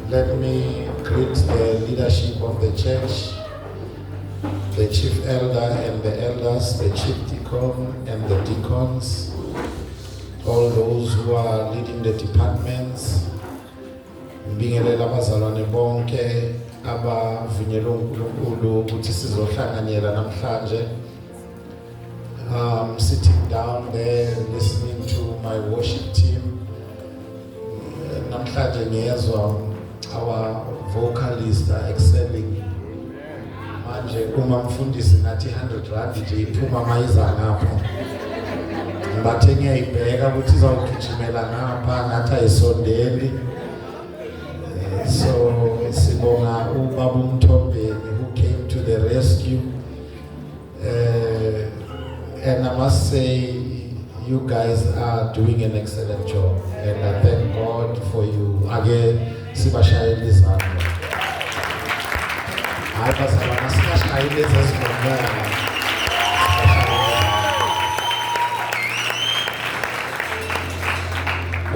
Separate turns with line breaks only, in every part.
Let me greet the leadership of the church, the chief elder and the elders, the chief deacon and the deacons, all those who are leading the departments. Ngibingelela abazalwane bonke abavunyelwe uNkulunkulu ukuthi sizohlanganyela namhlanje. Sitting down there listening to my worship team. Namhlanje ngiyezwa our vocalists are excelling. Manje uma mfundisi ngathi 100 rand nje iphuma mayiza ngapho. Ngibathe ngiyayibheka ukuthi izawugijimela ngapha ngathi ayisondeli. So sibonga ubaba uMthombeni who came to the rescue. And I must say you guys are doing an excellent job and I thank God for you. Again, sibashayeli izandla. Hayi bazalwana sibashayeli ezesibonga.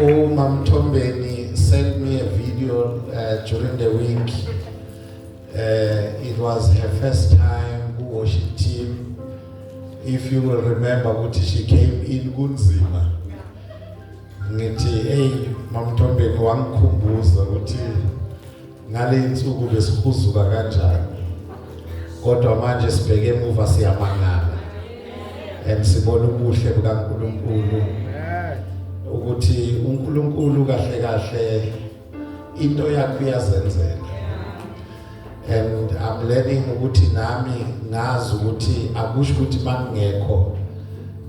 Umam Mthombeni sent me a video during the week. It was her first time who worship team. If you will remember what she came in kunzima. Ngithi hey Mam Mthombeni wangikhumbuza ukuthi ngale insuku besikuzuka kanjani. Kodwa manje sibheke emuva siyamangala. And sibona ubuhle bukaNkulunkulu. Ukuthi uNkulunkulu kahle kahle into yakhe uyazenzela. And I'm learning ukuthi nami ngazi ukuthi akusho ukuthi mangekho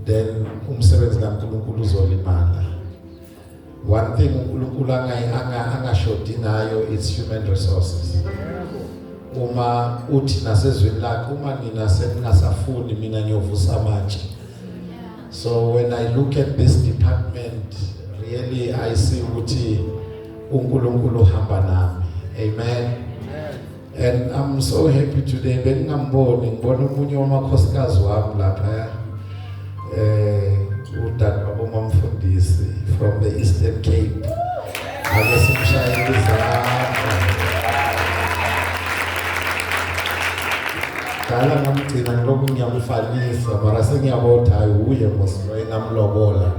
then umsebenzi kaNkulunkulu uzolimala. One thing uNkulunkulu angashodi ngayo is human resources. Uma uthi nasezweni lakhe uma nina seningasafuni mina ngiyovusa amatshe. So when I look at this department, really I see ukuthi uNkulunkulu hamba nami. Amen. And I'm so happy today. Bengingamboni ngibona umunye wamakhosikazi wami lapha udad wabomamfundisi from the Eastern Cape. Ake simshayele izandla. Dala ngamgcina ngilokhu ngiyamfanisa mara sengiyabona hayi uye moslo engamlobola.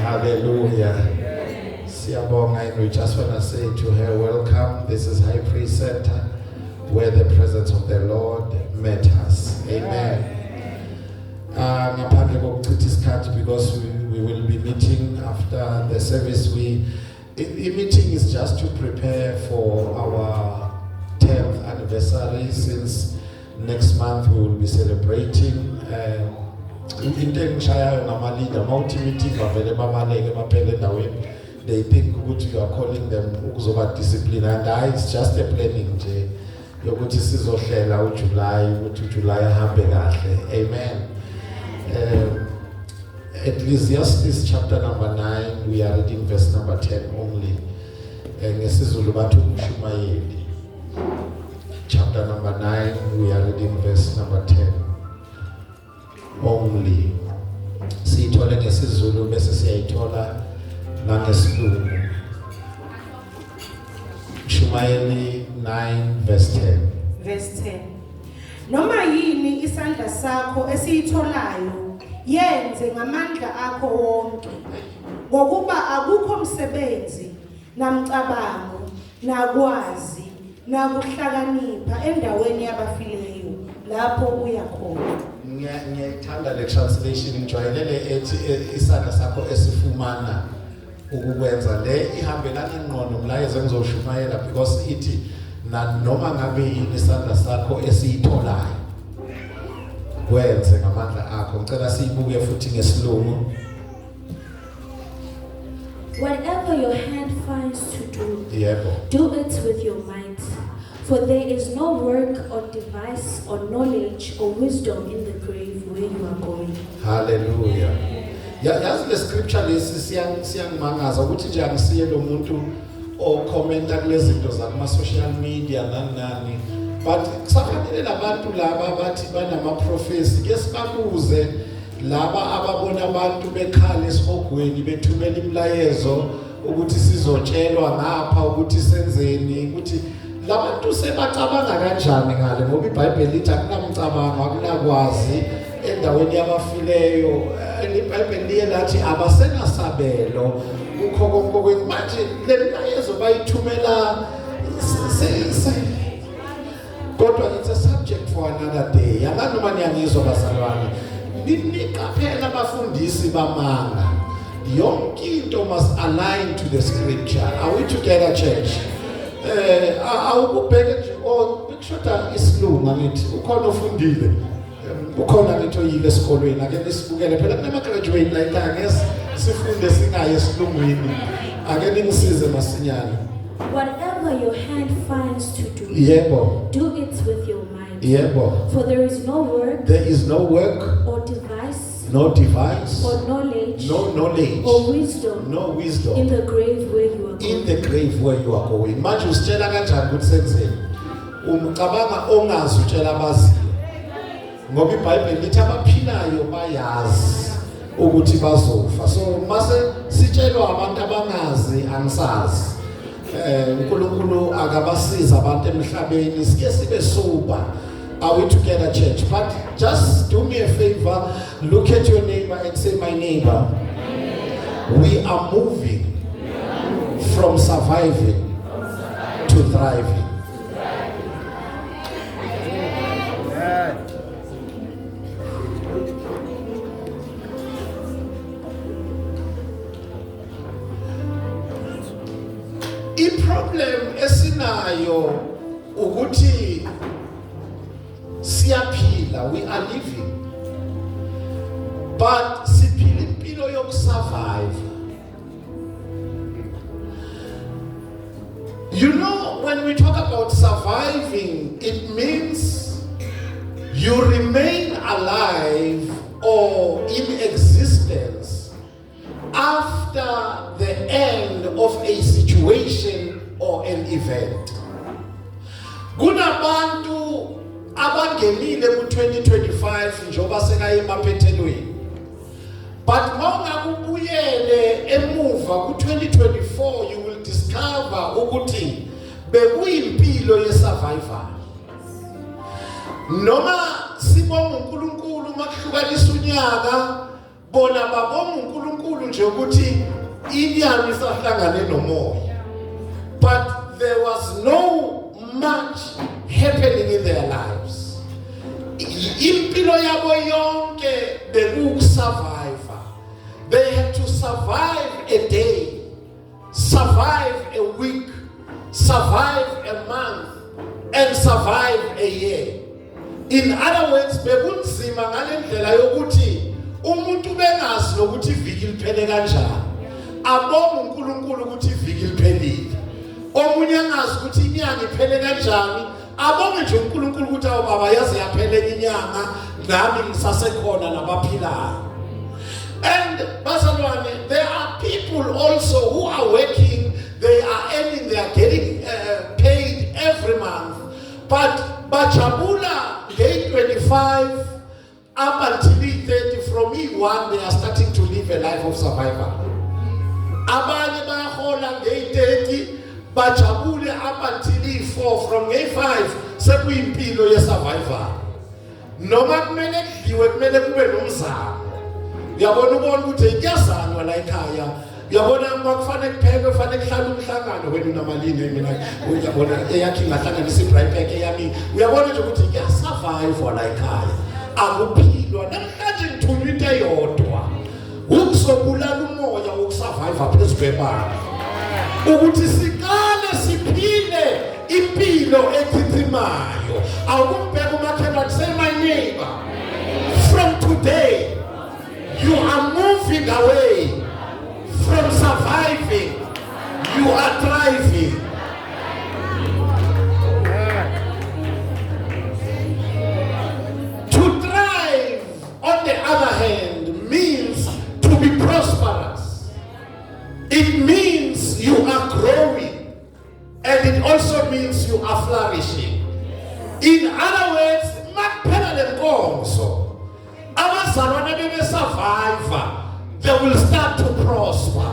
Hallelujah. And we just want to say to her, welcome. This is High Priest Center, where the presence of the Lord met us. Amen. Because we will be meeting after the service. The meeting is just to prepare for our 10th anniversary, since next month we will be celebrating. They think what you are calling them ukuzoba discipline, and it's just a planning nje yokuthi sizohlela uJuly ukuthi uJuly ahambe kahle. Amen. Ecclesiastes chapter number 9, we are reading verse number 10 only. Ngesizulu bathi uMshumayeli chapter number 9, we are reading verse number 10 only. Siyithole ngesizulu bese siyayithola nangesilungu. Shumayeli 9 verse 10.
Verse 10. Noma yini isandla sakho esiyitholayo yenze ngamandla akho wonke, ngokuba akukho umsebenzi namcabango nakwazi nakuhlakanipha endaweni yabafileyo lapho uya khona.
Ngiyayithanda le translation ngijwayelele ethi isandla sakho esifumana ukukwenza le ihambelana ingqondo umlayezo engizoshumayela, because ithi noma ngabe yini isandla sakho esiyitholayo kwenze ngamandla akho. Ngicela siyibuke futhi ngesilungu.
Whatever your hand finds to do,
yebo,
do it with your might. For there is no work or device or knowledge or wisdom in the grave where you are going.
Hallelujah. Yazi le scripture lesi siyangimangaza ukuthi nje angisiye lo muntu okhomenta kulezi zinto zakuma social media nani, but kusafanele labantu laba abathi banama prophecy ke sibabuze laba ababona abantu bekhala esihogweni bethumela imlayezo ukuthi sizotshelwa ngapha ukuthi senzeni ukuthi labantu sebacabanga kanjani ngale ngoba iBhayibheli lithi akunamcabango akunakwazi endaweni yabafileyo iBhayibheli liyathi abasenasabelo ukho konke manje lemlayezo bayithumela kodwa it's a subject for another day yakanoma niyangizwa bazalwane niqaphela abafundisi bamanga yonke into must align to the scripture. Are we together, church? Awubheke nje kushoda isilungu ngithi ukhona ofundile ukhona ngitho yile esikolweni ake nisibukele phela kunama graduate la ekhaya sifunde singaye esilungwini ake ningisize masinyane.
Whatever your hand finds to do,
yebo,
do it with your mind.
Yebo.
For there is no work,
or
device,
or
knowledge,
or
wisdom, in the grave where you are going.
Manje usitshela kanjani ukuthi senzeni? Umcabanga ongazi utshela abaziyo. Ngoba iBhayibheli lithi abaphilayo bayazi ukuthi bazofa. So mase sitshelwa abantu abangazi angisazi. uNkulunkulu akabasiza abantu emhlabeni sike sibe sober. Are we together, church? But just do me a favor, look at your neighbor and say, my neighbor, we are moving from surviving to thriving. I-problem esinayo ukuthi siyaphila, we are living, but siphila impilo yokusurvive. You know, when we talk about surviving, it means you remain alive or in existence after the end of a situation or an event. Kunabantu abangenile ku-2025 njoba sekaye emaphethelweni, but mawungakubuyele emuva ku-2024 you will discover ukuthi bekuyimpilo ye-survivor. Noma sibonga uNkulunkulu makuhlukanisa unyaka, bona babonga uNkulunkulu nje ukuthi inyama isahlangane nomoya, but there was no much happening in their lives. Impilo yabo yonke bekusurvive. They had to survive a day, survive a week, survive a month, and survive a year. In other words, bekunzima ngale ndlela yokuthi umuntu bengazi nokuthi iviki liphele kanjani. Abonga uNkulunkulu ukuthi iviki liphelile. Omunye angazi ukuthi inyanga iphele kanjani. Abonge nje uNkulunkulu ukuthi awu baba yaze yaphele inyanga nami ngisasekhona nabaphilayo. And bazalwane, there are people also who are working, they are earning, they are getting paid every month, but bajabula day 25 up until 30, from E1 they are starting to live a life of survival. Abanye bayahola day 30 bajabule up until E4, from A5 sekuyimpilo ye-survivor. Noma kumele kudliwe kumele kube nomzamo. Uyabona ubona ukuthi kuyazanwa la ekhaya. Uyabona makufanele kupheke kufanele kuhlala umhlangano wena unamalini mina uyabona eyakhe ngahlanganisa iBrightpack eyami. Uyabona nje ukuthi kuyasurvive la ekhaya. Akuphilwa namhlanje ngithunywa into eyodwa. Ukuzobulala umoya wokusurvive phezu kwebanga. Ukuthi sikale siphile impilo echithimayo. Awumbheka umakhelwane, say my neighbor, from today you are moving away from surviving, you are thriving. To thrive, on the other hand, means to be prosperous. It means you are growing, and it also means you are flourishing. In other words, makuphela lenkonzo abazalwane bebe survivor, they will start to prosper.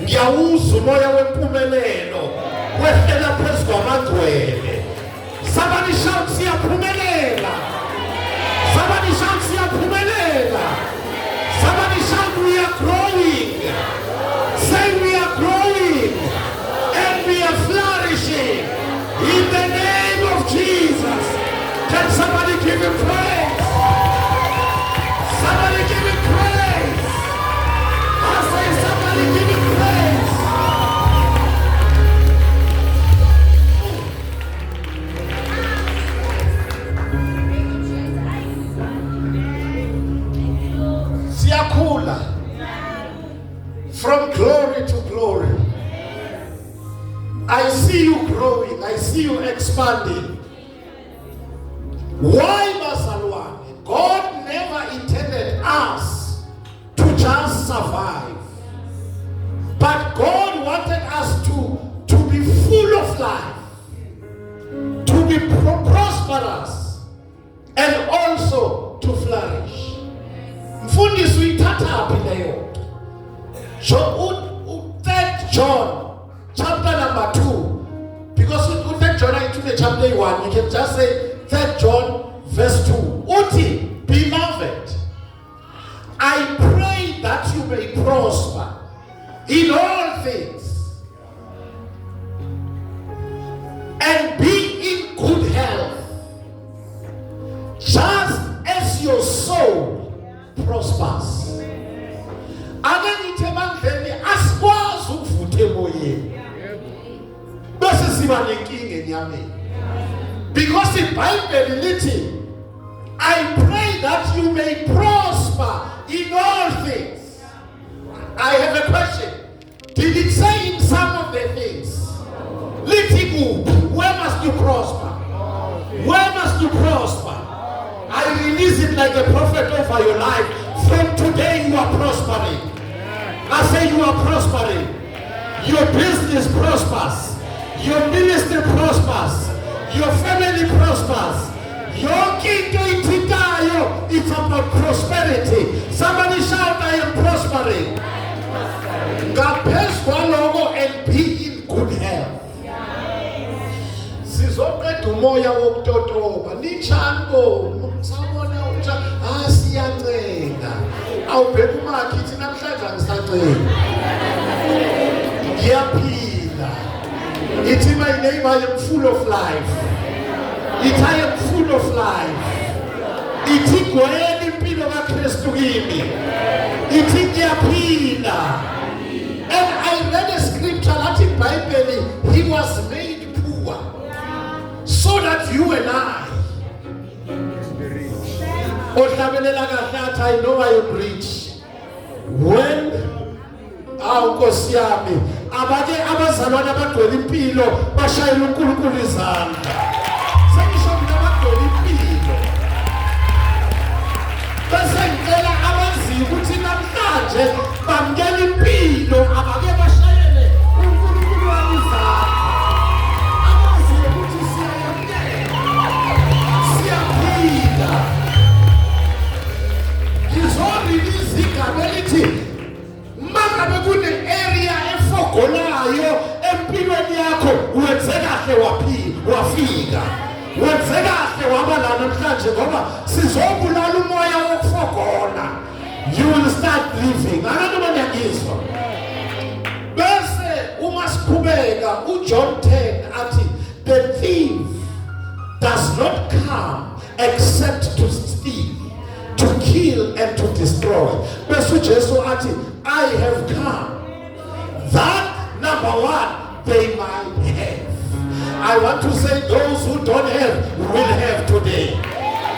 ngiyawuza umoya wempumelelo wehlela phezu kwamagcwele. Somebody shout siyaphumelela. Somebody shout siyaphumelela. Somebody shout we are growing. Say we are growing and we are flourishing in the name of Jesus. Can somebody give him praise? Somebody give him praise. I say somebody give him praise. Siakula. From glory to glory. I see you growing. I see you expanding. Why, Masalwane? God never intended us to just survive. But God wanted us to be full of life, to be prosperous, and also to flourish. Mfundisi uyithatha phi leyo? 3 John chapter number 2, because 3 John into chapter 1, you can just say 3 John verse 2. Uti, beloved, I pray that you may prosper in all things and be in good health, just as your soul prospers. Ananithe bandleni asikwazi ukuvutha emoyeni bese siba nenkinga enyameni, because iBhayibheli lithi I pray that you may prosper in all things. I have a question. Did it say in some of the things? Lithi kuphi? Where must you prosper? Where must you prosper? I release it like a prophet over your life. From today you are prospering. I say you are prospering. Your business prospers. Your ministry prospers. Your family prospers. Your kingdom ititayo, it's about prosperity. Somebody shout, I am prospering. Ngaphezu kwaloko and be in good health. Sizoqeda umoya wokutotoba. Nichango, sabona uja siyancenga. Awubheka umakhithi namhlanje angisacenga. Ngiyaphila. Ithi my name, I am full of life. Ithi I am full of life. Ithi gwele impilo kaKristu kimi. Ithi ngiyaphila. And I read a scripture that in Bible, he was made poor so that you and I, I know I am rich. When Nkosi yami abake abazalwane abagcwele impilo bashayela uNkulunkulu izandla. Sengisho mina abagcwele impilo. Bese ngicela abazi ukuthi namhlanje bamkela impilo abake bashayele uNkulunkulu wami izandla. Abazi ukuthi siyaphila. Ngizorelease igama elithi mangabe kune area efogolayo empilweni yakho wenze kahle wafika. Wenze kahle waba la namhlanje ngoba sizobulala umoya wokufogola. You will start living. Abantu bayangizwa. Bese uma siqhubeka uJohn 10 athi the thief does not come except to steal, to kill and to destroy. Bese uJesu athi I have come that number one they might have. I want to say those who don't have will have today.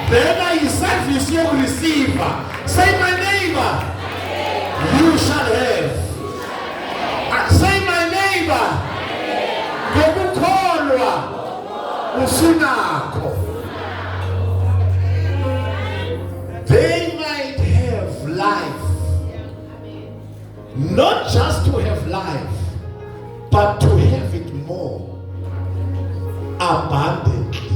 Then I service your receiver. Say my neighbor, you shall have. Say my neighbor, ngokukholwa usunakho. They might have life. Not just to have life, but to have it more abundantly.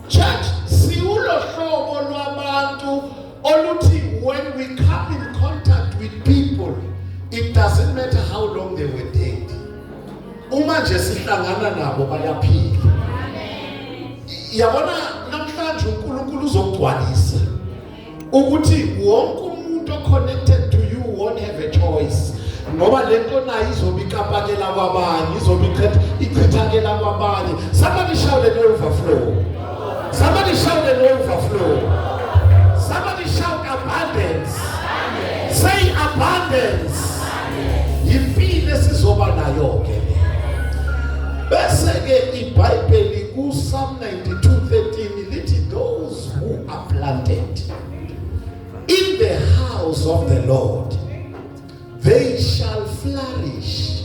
Church, siulo hlobo lwabantu oluthi when we come in contact with people, it doesn't matter manje sihlangana nabo bayaphila. Yabona namhlanje uNkulunkulu uzogcwalisa ukuthi wonke umuntu connected to you won't have a choice. Ngoba lento nayo izobikapakela kwabanye, izobichithakela kwabanye. Somebody shout an overflow. Somebody shout an overflow. Somebody shout abundance. Say abundance. Impilo sizoba nayo ke. Bese ke iBhayibheli ku Psalm 92:13 lithi those who are planted in the house of the Lord, they shall flourish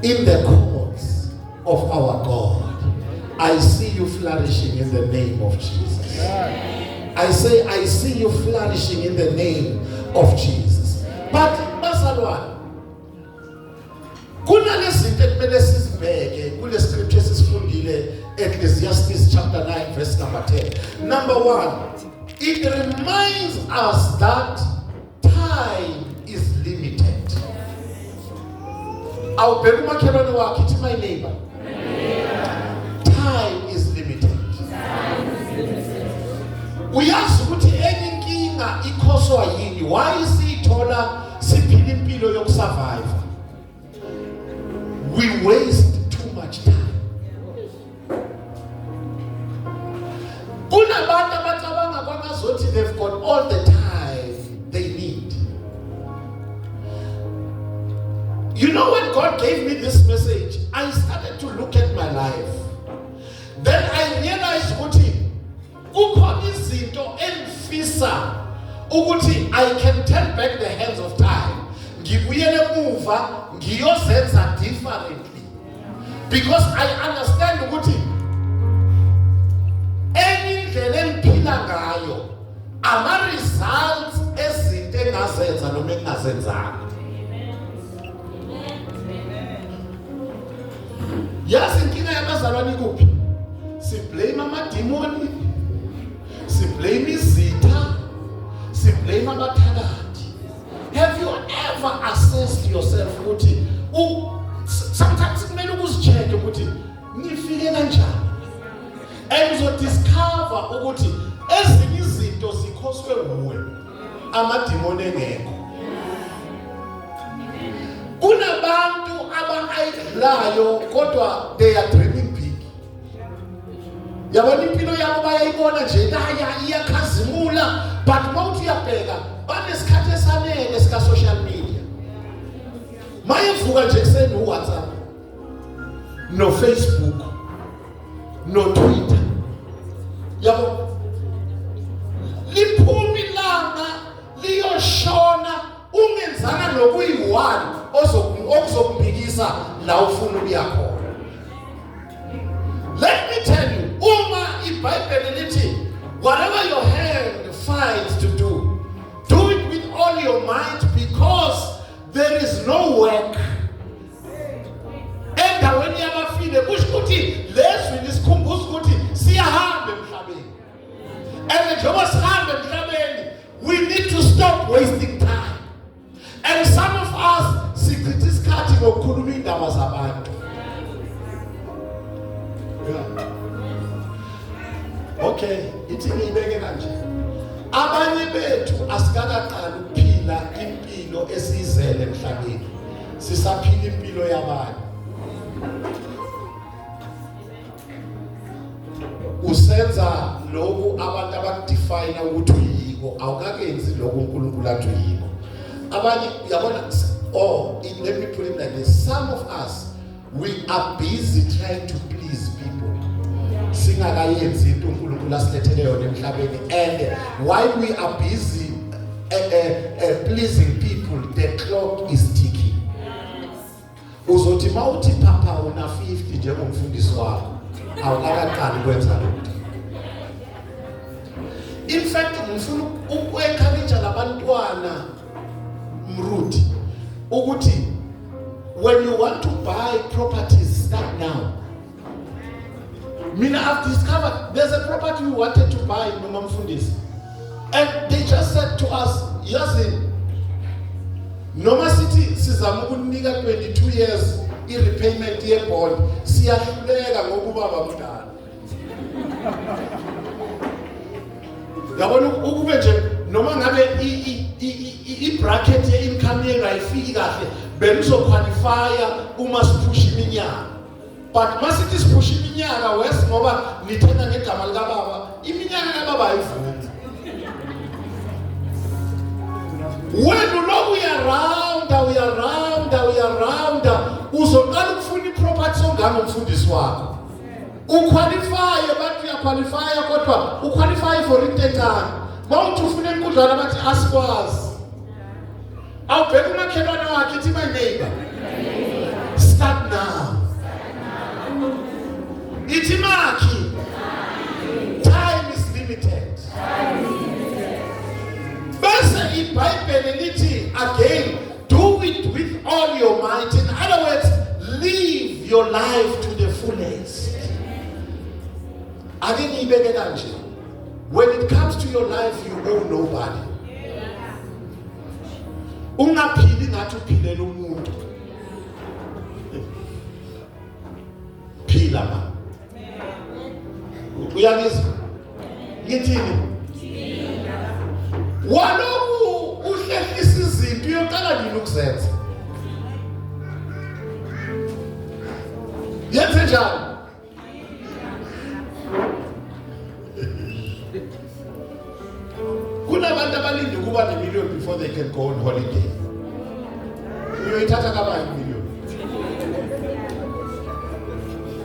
in the courts of our God. I see you flourishing in the name of Jesus. I say, I see you flourishing in the name of Jesus. But, Masalwan, kuna lezinto ekumele sizibheke kule scripture sisifundile Ecclesiastes chapter 9 verse number 10. Number 1, it reminds us that time is limited. Awubheka umakhelwane wakhe ithi my neighbor. Time is limited. Uyazi ukuthi enye inkinga ikhoswa yini? Why sithola siphila impilo yokusurvive? We waste too much time. Kunabantu abacabanga kwangazothi they've got all the time they need. You know, when God gave me this message, I started to look at my life. Then I realized ukuthi kukhona izinto engifisa ukuthi I can turn back the hands of time. Ngibuyele emuva ngiyozenza differently. Because I understand ukuthi endlela engiphila ngayo ama results ezinto engazenza noma engazenzanga. Yazi inkinga yabazalwane kuphi? Si blame amademoni, si blame izitha, si blame abathakathi. Have you ever assessed yourself ukuthi sometimes kumele uzicheck ukuthi ngifike kanjani? And you discover ukuthi ezinye izinto zikhoswe nguwe, amademoni engekho. Kunabantu aba-idlayo kodwa they are dreaming big. Yabona impilo yabo bayayibona nje iyakhazimula, but mawuthi uyabheka banesikhathi esanele sika social media. Mayevuka nje kuseni uWhatsApp, no Facebook, no Twitter. Yabo liphuma ilanga liyoshona ungenzana nokuyi-1 okuzokumbikisa la ufuna ukuya khona. Let me tell you, uma iBhayibheli lithi whatever your hand finds to do, do it with all your might, because there is no work endaweni yabafile. Kusho ukuthi leswi lisikhumbuza ukuthi siyahamba emhlabeni. And njengoba sihamba emhlabeni, we need to stop wasting time. And some of us sichitha isikhathi ngokukhuluma indaba zabantu. Okay, ithi ngibeke kanje. Abanye bethu asikaqala ukuphila impilo esizele emhlabeni. Sisaphila impilo yabanye. Usenza lokhu abantu abakudefine ukuthi uyiko, awukakenzi lokhu uNkulunkulu athi uyiko. Abanye uyabona, let me put it like this. Some of us, we are busy trying to please people. Singakayenzi into uNkulunkulu asilethele yona emhlabeni, and while we are busy pleasing people, the clock is ticking. Uzothi mawuthi papa una 50 njengomfundisi wakho, awukaqali kwenza lokho. In fact, ngifuna ukwencourage labantwana mruti ukuthi when you want to buy properties, start now. Mina, I've discovered there's a property we wanted to buy in Noma Mfundisi, and they just said to us, yazi Noma City sizama ukunika 22 years i-repayment ye-bond siyahluleka ngokuba bamdala. Yabona ukube nje noma ngabe i-bracket ye-income yenu ayifiki kahle benizoqualifya uma siphusha iminyaka. But masithi siphusha iminyaka wes ngoba nithenga ngegama likababa iminyaka kababa ayivumi. When uloku uyarounda uzoqala ukufuna iproperty songanga umfundisi wakho. Uqualify but uyaqualify kodwa uqualify for intentana. Mawuthi ufuna inkudlwana bathi asikwazi. Awubheka umakhelwane wakhe ithi my neighbor. Start now. Ithi makhi. Time is limited. Bese iBhayibheli lithi again, do it with all your might. In other words, live your life to the fullest. When it comes to your life, you owe nobody. Ungaphili ngathi uphilela umuntu. Phila ma. Uyangizwa? Ngithini? Waloku uhlehlisa izinto uyoqala nini ukuzenza? Yenze njani? Kunabantu abalinde ukuba ne-million before they can go on holiday. Uyoyithatha kabani i-million?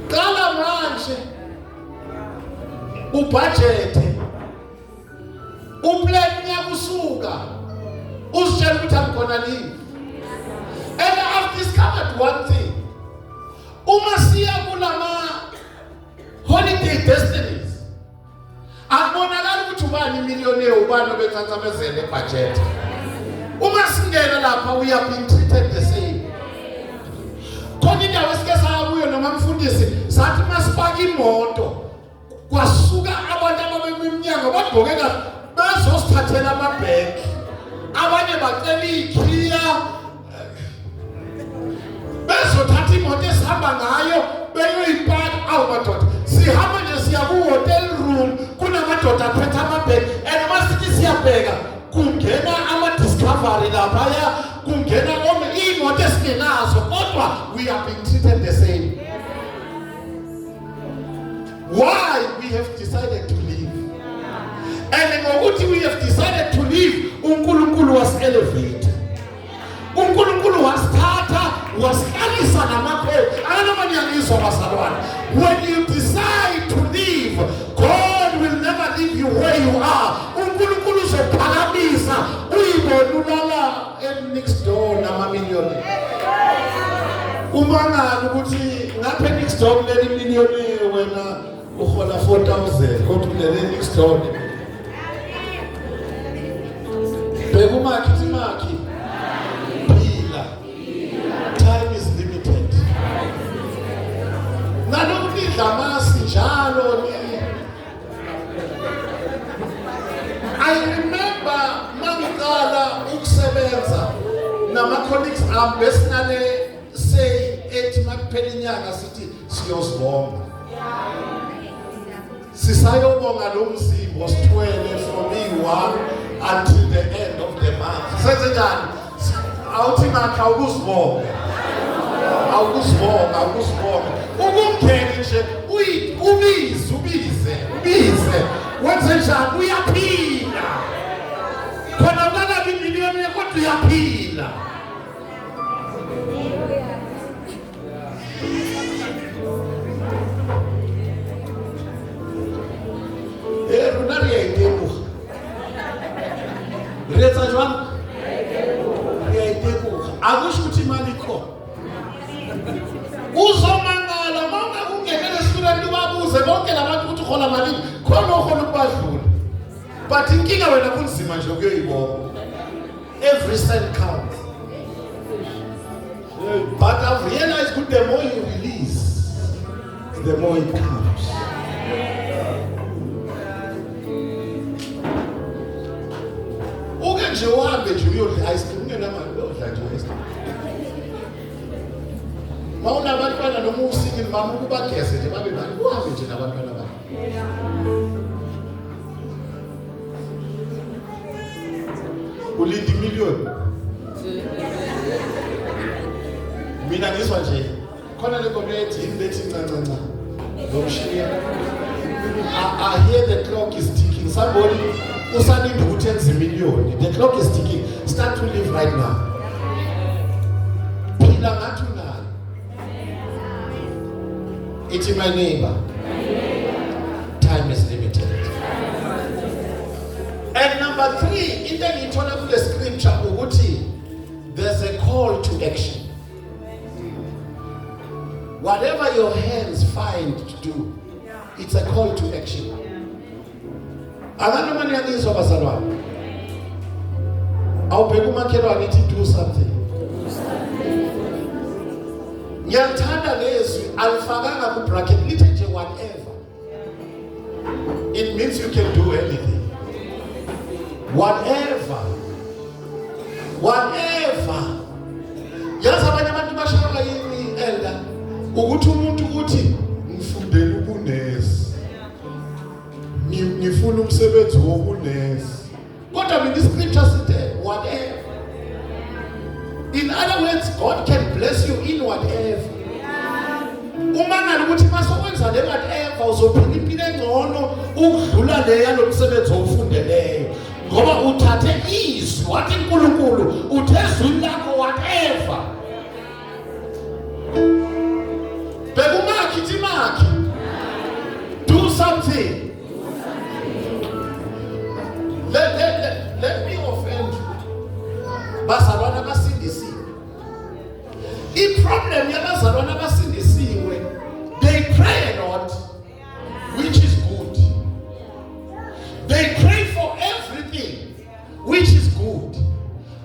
Qala manje ubudgete uplan yakusuka uzitshela ukuthi akukhona leave. And I've discovered one thing. Uma siya kulama holiday destinies akubonakala ukuthi ubani millionaire ubani obethathamezele budget. Uma singena lapha we are being treated the same. Khona indawo esike sakuyo noma mfundisi sathi masipaka imoto kwasuka abantu ababeminyanga bagqoke kahle bazosithathela amabheki abanye bacela ikhiya bezothatha imoto esihamba ngayo beyoyipaka awumadoda sihamba nje siya ku-hotel room kunamadoda aphethe amabheki and masithi siyabheka kungena ama-discovery laphaya kungena iy'moto esingenazo kodwa we are being treated the same. Why? We have decided to leave. And ngokuthi we have decided to leave, uNkulunkulu was elevated. uNkulunkulu wasithatha wasikalisa namakhwelo. Anamanyangizwa bazalwane. When you decide to leave, God will never leave you where you are. uNkulunkulu uzophakamisa uyibone ulala next door namamiliyoni. Umangala ukuthi ngapha next door kuleli miliyoni wena uhola 4,000 kodwa kuleli next door. Bekumakhi imakhi. Phila. Time is limited. Nalokudla masi njalo ni. I remember mangicala ukusebenza nama colleagues am besinale say ethi makuphela inyanga sithi siyosibonga. Sisayobonga lo mzimbo sithwele from day 1 until the end of the month. Senze njani? Awuthi makha ukuzibonga. Awukuzibonga. Ukungena nje ubize. Wenze njani? Uyaphila. Khona ukala imiliyoni kodwa uyaphila. Runari ya iteku. Retsa jwan? Ya iteku. Akusho ukuthi imali ikho. Uzomangala manga kungekele student ubabuze bonke labantu ukuthi ukhola malini. Khona ukhola ukubadlula. But inkinga wena kunzima nje ukuyoyibona. Every cent counts. But I've realized that the more you release, the more it comes. Uke nje uhambe nje uyodla ice cream ungenamali uyodla nje ice cream. Bawunabantwana noma usingile mama ukubageze nje babe nani uhambe nje nabantwana bakho. Ulinda imiliyoni. Mina ngizwa nje khona le community ibethi ncancanca. Ngomshiya. I hear the clock is ticking. Somebody usalinda ukuthi enze imiliyoni. The clock is ticking. Start to live right now. Phila ngathi unayo. It's my neighbor. Time is limited. And number 3, in the internal scripture, there's a call to action. Whatever your hands find to do, it's a call to action. Abantu maniyangizwa bazalwane. Awubheka umakhelwane ithi do something. Ngiyathanda lezwi alifakanga ku bracket lithi nje whatever. It means you can do anything. Whatever. Yazi abanye abantu bashaka yini elder ukuthi umuntu uthi ngifundele ubunesi. Ngifuna umsebenzi wobunesi. Kodwa mina iscripture sithi whatever. In other words, God can bless you in whatever. Uma ngabe ukuthi masokwenza le whatever uzophila impilo engcono ukudlula le yalomsebenzi owufundeleyo. Ngoba uthathe izwi wathi uNkulunkulu uthezwini lakho whatever. Bekumakhi timaki. Do something. Let me offend you. Bazalwana basindisiwe. I-problem yabazalwana basindisiwe, they pray a lot, which is good. They pray for everything, which is good.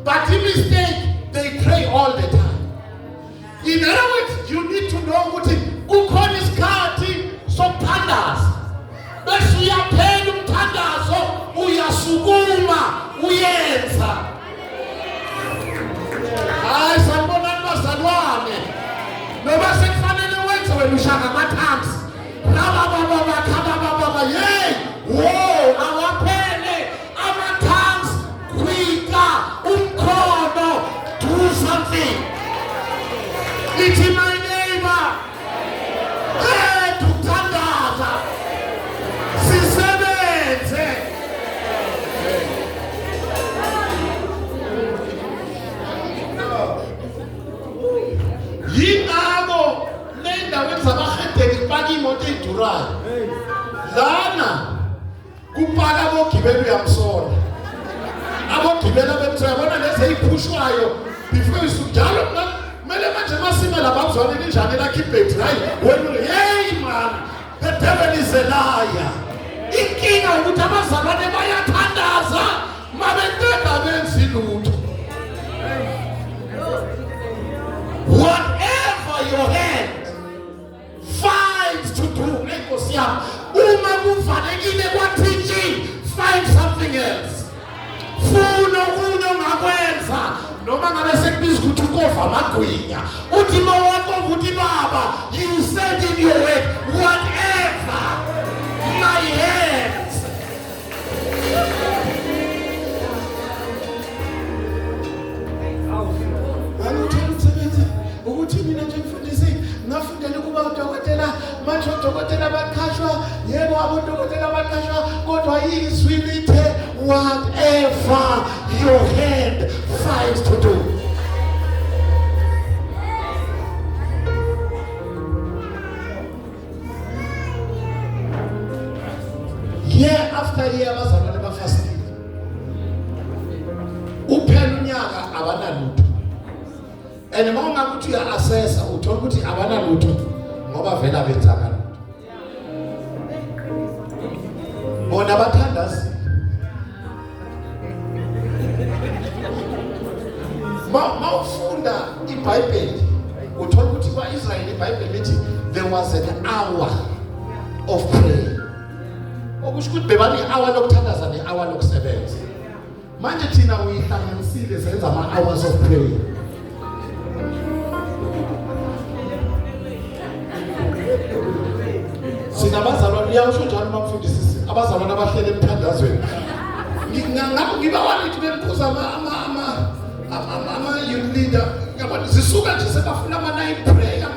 But in mistake, they pray all the time. In other words, you need to know what ukhona isikhathi sokuthandaza. Bese uyaphela umthandazo, uyasukuma, uyenza. Hayi sanibona bazalwane. Noba sekufanele wenze wena ushaka amathanks. Baba hey! Whoa, awaphele amathanks kwika umkhono do something. It's my neighbor. Hey, tukuthandaza. Sisebenze. Yingako nendaweni zabahedeni ipaki imoto edurayo. Lana kupaka abogibeli uyamsola. Abogibeli abemthola bona lezi eyiphushwayo before isujalo kumele manje masime labazwane linjani lakhe ibhetri hayi wena hey man the devil is a liar. Inkinga ukuthi abazalwane bayathandaza mabenteka benzi lutho. Whatever your hand finds to do, Nkosi yami, uma kufanelekile kwateaching, find something else. Funa okunye ongakwenza noma ngabe sekubiza ukuthi ukova amagwinya. Uthi mawakho ukuthi baba, you said in your word, whatever my hands. Ukuthi mina nje mfundisi ngafundela ukuba udokotela manje udokotela baqhashwa yebo abodokotela baqhashwa kodwa izwi lithe whatever your hand finds to do. Year after year abazalwane bafastile. Uphela unyaka abanalutho. And mawunga ukuthi uya-assessa uthola ukuthi abanalutho ngoba vele benzanga lutho. Bona bathandazi. Mawufunda iBhayibheli uthola ukuthi kwa-Israyeli iBhayibheli lithi there was an hour of prayer. Okusho ukuthi bebani i-hour lokuthandaza ne-hour lokusebenza. Manje thina uyihlanganisile zenza ama-hours of prayer. uyawusho njalo bamfundisisi abazalwane abahlele emthandazweni ngiba walithi bemkhuza ama youth leader yabona zisuka nje sebafuna ama night prayer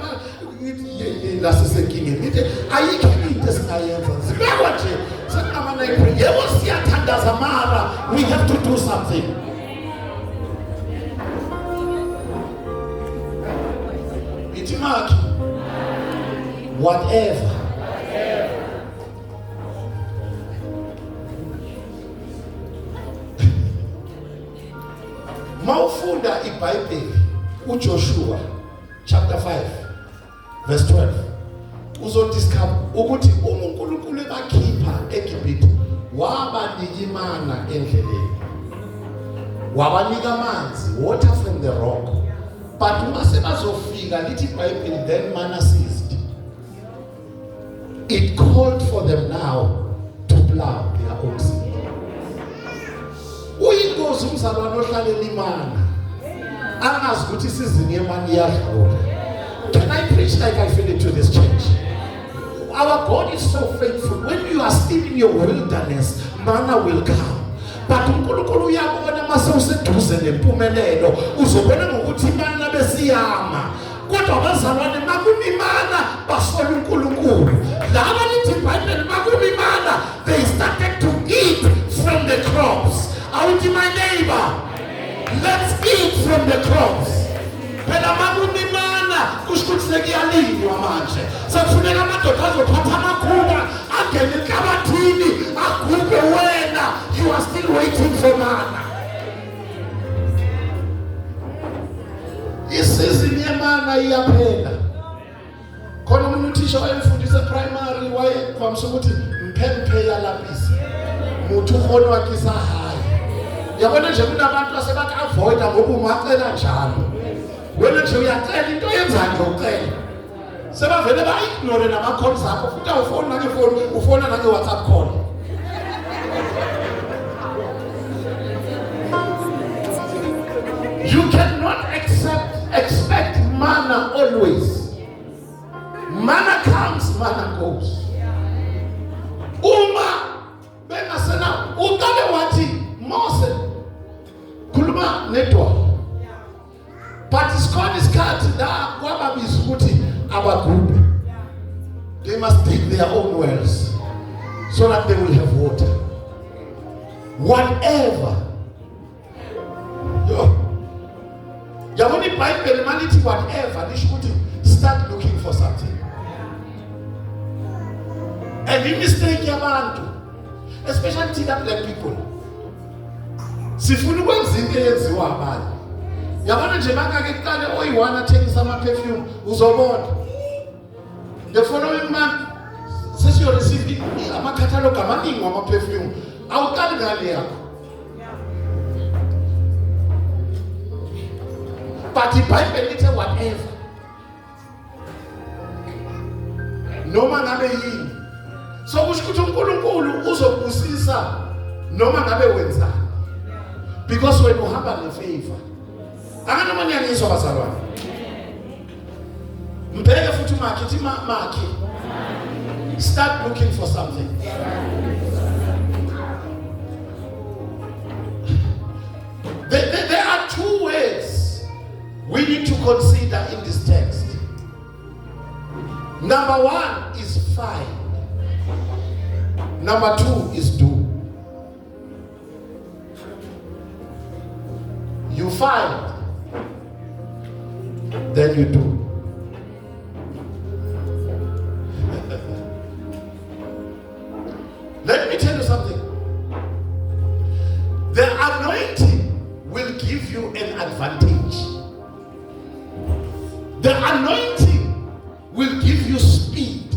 la sisenkingeni ngithi ayikho into esingayenza sibekwa nje sekama night prayer yebo siyathandaza mara we have to do something. Ithi makhi whatever mawufunda iBhayibheli uJoshua chapter 5 verse 12 uzodiscover ukuthi uNkulunkulu ebakhipha eGibhithe wabanika imana endleleni wabanika amanzi water from the rock but uma sebazofika lithi iBhayibheli then manna ceased. It called for them now to plow their own seed. Uyingozi umzalwane ohlalela imana angazi ukuthi isizini yemani iyadlula. Can I preach like I feel it to this church? Our God is so faithful. When you are still in your wilderness, manna will come. But uNkulunkulu uyabona mase useduze nempumelelo uzobona ngokuthi imana besiyama. Kodwa abazalwane makunimana basola uNkulunkulu. Laba lithi iBhayibheli makunimana they started to eat from the crops. I will tell my neighbor, let's eat from the crops. Phela makunimana kushukuthi sekuyalinywa manje. Sekufuneka amadoda azophatha amakhuba angene enhlabathini agube wena. You are still waiting for manna. Isizini yemana iyaphela. Khona umuntu uthisha wayemfundisa primary wayekwamise ukuthi mphemphe yalapisi. Muthi uhono wakhe isahayi. Yabona nje kunabantu asebaka-avoida ngoba umacela njalo. Wena nje uyacela into yenzayo ngokucela. Sebavele ba-ignore nama-calls akho futhi awufoni nangefoni ufona nange-WhatsApp call. You cannot expect manna always. Manna comes, manna goes. Uma bengasena uqale wathi Mose khuluma nedwa. But isikhona isikhathi la kwababiza ukuthi abagubhe. They must dig their own wells so that they will have water. Whatever. Yabona iBhayibheli malithi whatever lisho ukuthi start looking for something. And the mistake yabantu, especially thina black people, sifuna ukwenza into eyenziwa abantu. Yabona nje makake kuqale oyi1 athengisa ama perfume uzobona. The following month since you receive ama catalog amaningi ama perfume awuqali ngale yakho. But iBhayibheli lithi whatever. Noma ngabe yini. So kusho ukuthi uNkulunkulu uzokubusisa noma ngabe wenzani. Because when uhamba ngefavor. Anganoma niyangizwa bazalwane. Mbeke futhi makhe ithi makhe. Start looking for something. There are two ways we need to consider in this text. Number 1 is find. Number 2 is do. You find, then you do. Let me tell you something. The anointing will give you an advantage. The anointing will give you speed.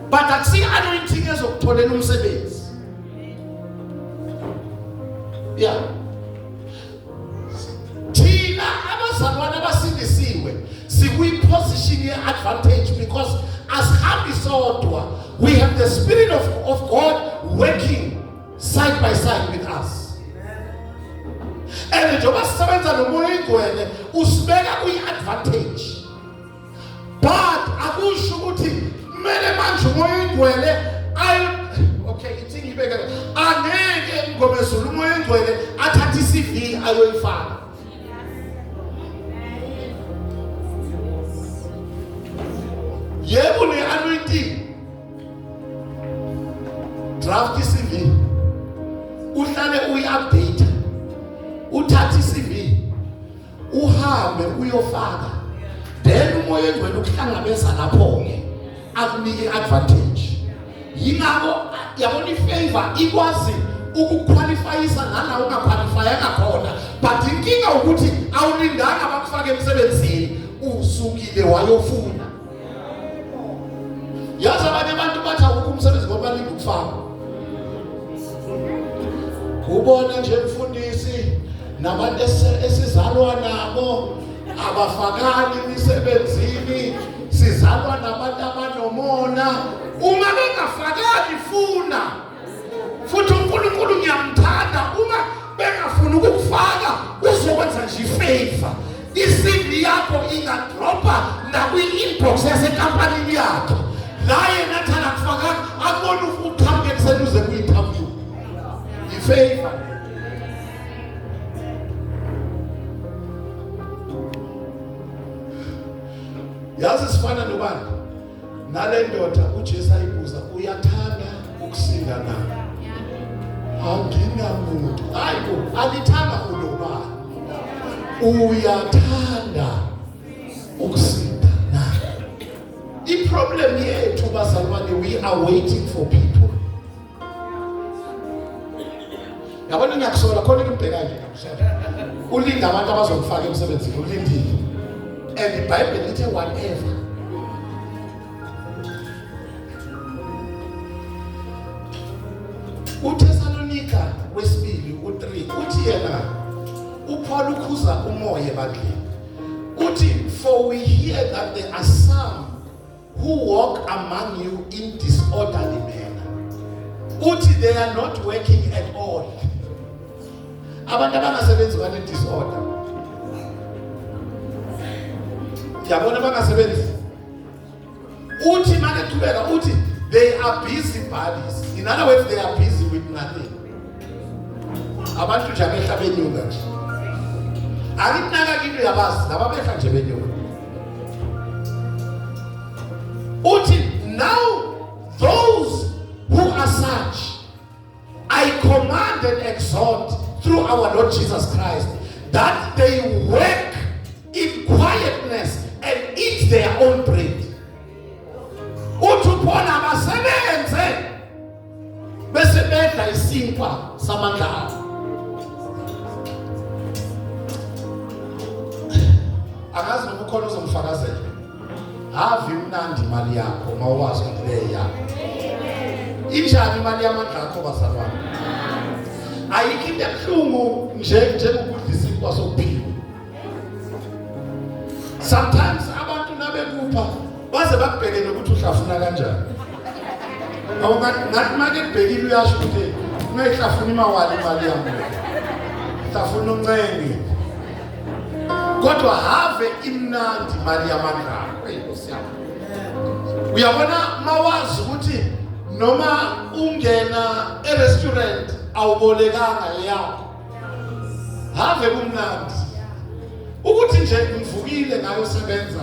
But akusi anointing ezokutholela umsebenzi. Yeah. Thina abazalwane abasindisiwe sikwi-position ye-advantage because as hambi sodwa we have the Spirit of God working side by side with us. And njengoba sisebenza nomoya oyingcwele usibeka kwi-advantage. But akusho ukuthi kumele manje manje umoya engcwele okay ithi ngibeke angeke ngomezulu umoya engcwele athathe iCV ayoyifaka. Yebo ne anointing draft iCV uhlale uyi-update uthathe iCV uhambe uyofaka then umoya engcwele ukuhlangabeza lapho-ke akunike advantage. Yingakho yabona ifavor ikwazi ukuqualifyisa nala ungaqualifyanga khona, but inkinga ukuthi awulindanga bakufake emsebenzini usukile wayofuna. Yazi abanye abantu bathi awukho umsebenzi ngoba balinda ukufaka. Ubona nje mfundisi nabantu esizalwa nabo abafakani emisebenzini, sizalwa nabantu abanomona. Uma bengafakani funa futhi uNkulunkulu ngiyamthanda, uma bengafuni ukufaka uzokwenza nje ifavor. iCV yakho ingadropa nakwi-inbox yasekampanini yakho, naye nathi akufaka akubona uqhamuke kuseduze kwi-interview. Ifavor. Yazi sifana nobani nale ndoda uJesu ayibuza, uyathanda ukusinda na? Anginamuntu. Hayibo alithanda ulobani. Uyathanda ukusinda na? I-problem yethu bazalwane, we are waiting for people. Yabona ngiyakusola khona ukubheka nje ulinda abantu abazokufaka emsebenzini, ulindile. And the Bible lithi whatever. uThesalonika wesibili u3 uthi yena uPaul ukhuza umoya ebandleni. Uthi for we hear that there are some who walk among you in disorderly manner. Uthi they are not working at all. Abantu abangasebenzi ngale disorder. Yabona bangasebenzi. Uthi manje qhubeka uthi they are busy bodies. In other words, they are busy with nothing. Abantu nje abehla benyuka nje. Akinaka kinto yabazi lababehla nje benyuka. Uthi now those who are such I command and exhort through our Lord Jesus Christ that they work in quietness and eat their own bread. Utupona basebenze bese bedla isinkwa samandla. Akazi nokukhona uzomfakazela. Havi mnandi imali yakho mawuwazi ukuthi yakho. Injani imali yamandla akho bazalwane? Ayikho ebuhlungu njengokudla isinkwa sokuphila. Sometimes abantu nabekupha baze bakubheke nokuthi uhlafuna kanjani. Ngathi make kubhekile uyasho ukuthi ungayihlafuna imawali imali yami. Hlafuna uncenge. Kodwa have imnandi imali yamandla. Uyabona mawazi ukuthi noma ungena e-restaurant awubolekanga yakho. Have kumnandi. Ukuthi nje ngivukile ngayo sebenza.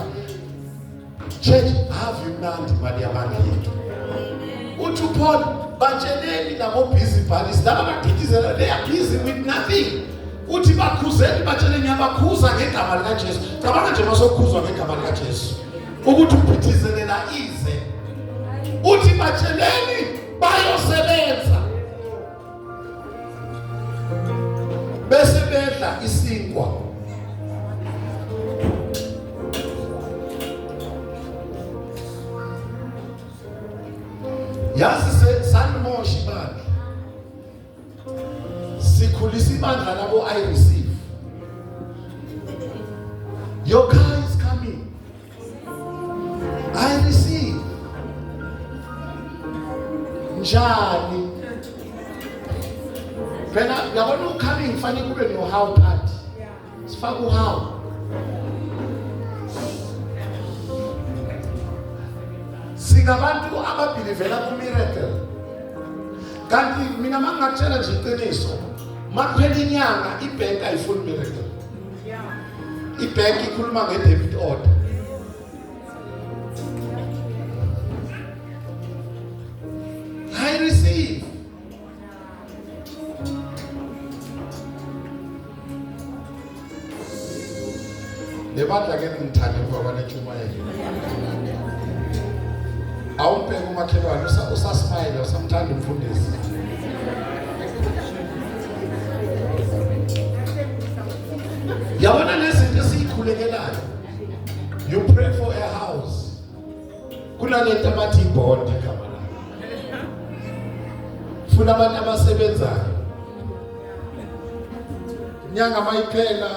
Church have imnandi imali yamandla yethu. Uthi Paul batsheleni labo busy bodies laba bagidizela, they are busy with nothing. Uthi bakhuzeni batsheleni abakhuza ngegama lika Jesu. Cabanga nje masokhuzwa ngegama lika Jesu. Ukuthi uphithizelela ize. Uthi batsheleni bayosebenza. Bese bedla isinkwa. Yazi sanimoshi bandla. Sikhulisa ibandla labo I receive. Your car is coming. I receive. Njani. Phela yabona ukhaming fanele kube no how part. Sifaka uhow. sinabantu ababhilivela ku-miracle. Kanti mina mangakutshela nje iqiniso, makuphela inyanga ibhenki ayifuni miracle. Ibhenki ikhuluma nge-debit order. I receive. Le batla ke ngithande ngoba nechuma yethu. Awumbheke umakhelwane usasmile usamthanda umfundisi. Yabona lezinto esikhulekelayo. You pray for a house. Kunalento abathi bond igama la. Funa abantu abasebenzayo. Nyanga mayiphela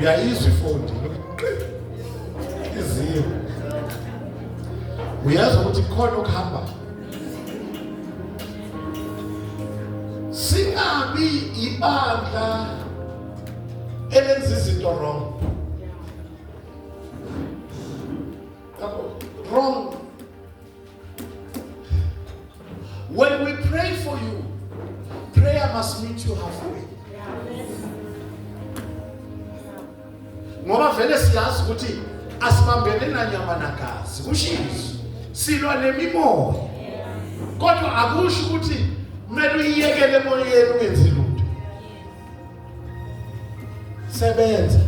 uyayizwa ifoni izio. Uyazi ukuthi khona ukuhamba. Singabi ibandla elenza izinto wrong. Wrong. When we pray for you, prayer must meet you halfway. Ngoba vele siyazi ukuthi asibambene na nyama nagazi. Kushizo. Silwa nemimoya. Kodwa akusho ukuthi kumele uyiyekele emoyeni ungenzi lutho. Sebenza.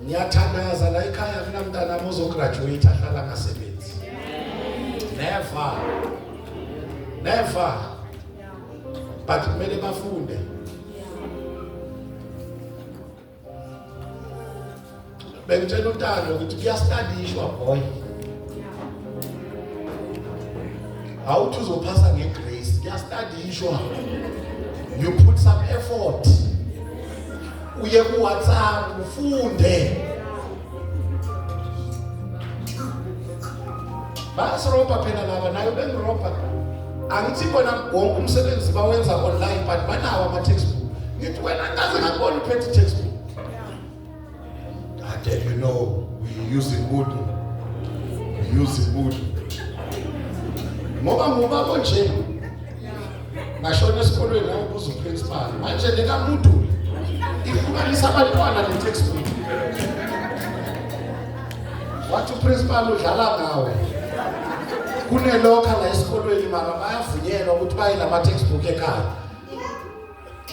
Ngiyathandaza la ekhaya mina mntana wami uzograduate ahlala ngasebenzi. Never. But kumele bafunde. Bengitshela uNtando ukuthi kuyastudishwa boy. Awuthi uzophasa ngegrace, kuyastudishwa. You put some effort. Uye ku WhatsApp ufunde. Basirobha phela laba nayo bengirobha. Angithi bona wonke umsebenzi bawenza online but banawo ama textbook. Ngithi wena ngaze ngakubona uphethe textbook. I tell you no, we use it good. Ngoba konje. Ngashona esikolweni la ubuza uprincipal. Manje nekamuntu ihlukanisa abantwana le textbook. Wathi uprincipal udlala ngawe. Kuneloka la esikolweni mara bayavunyelwa ukuthi baye lama textbook ekhaya.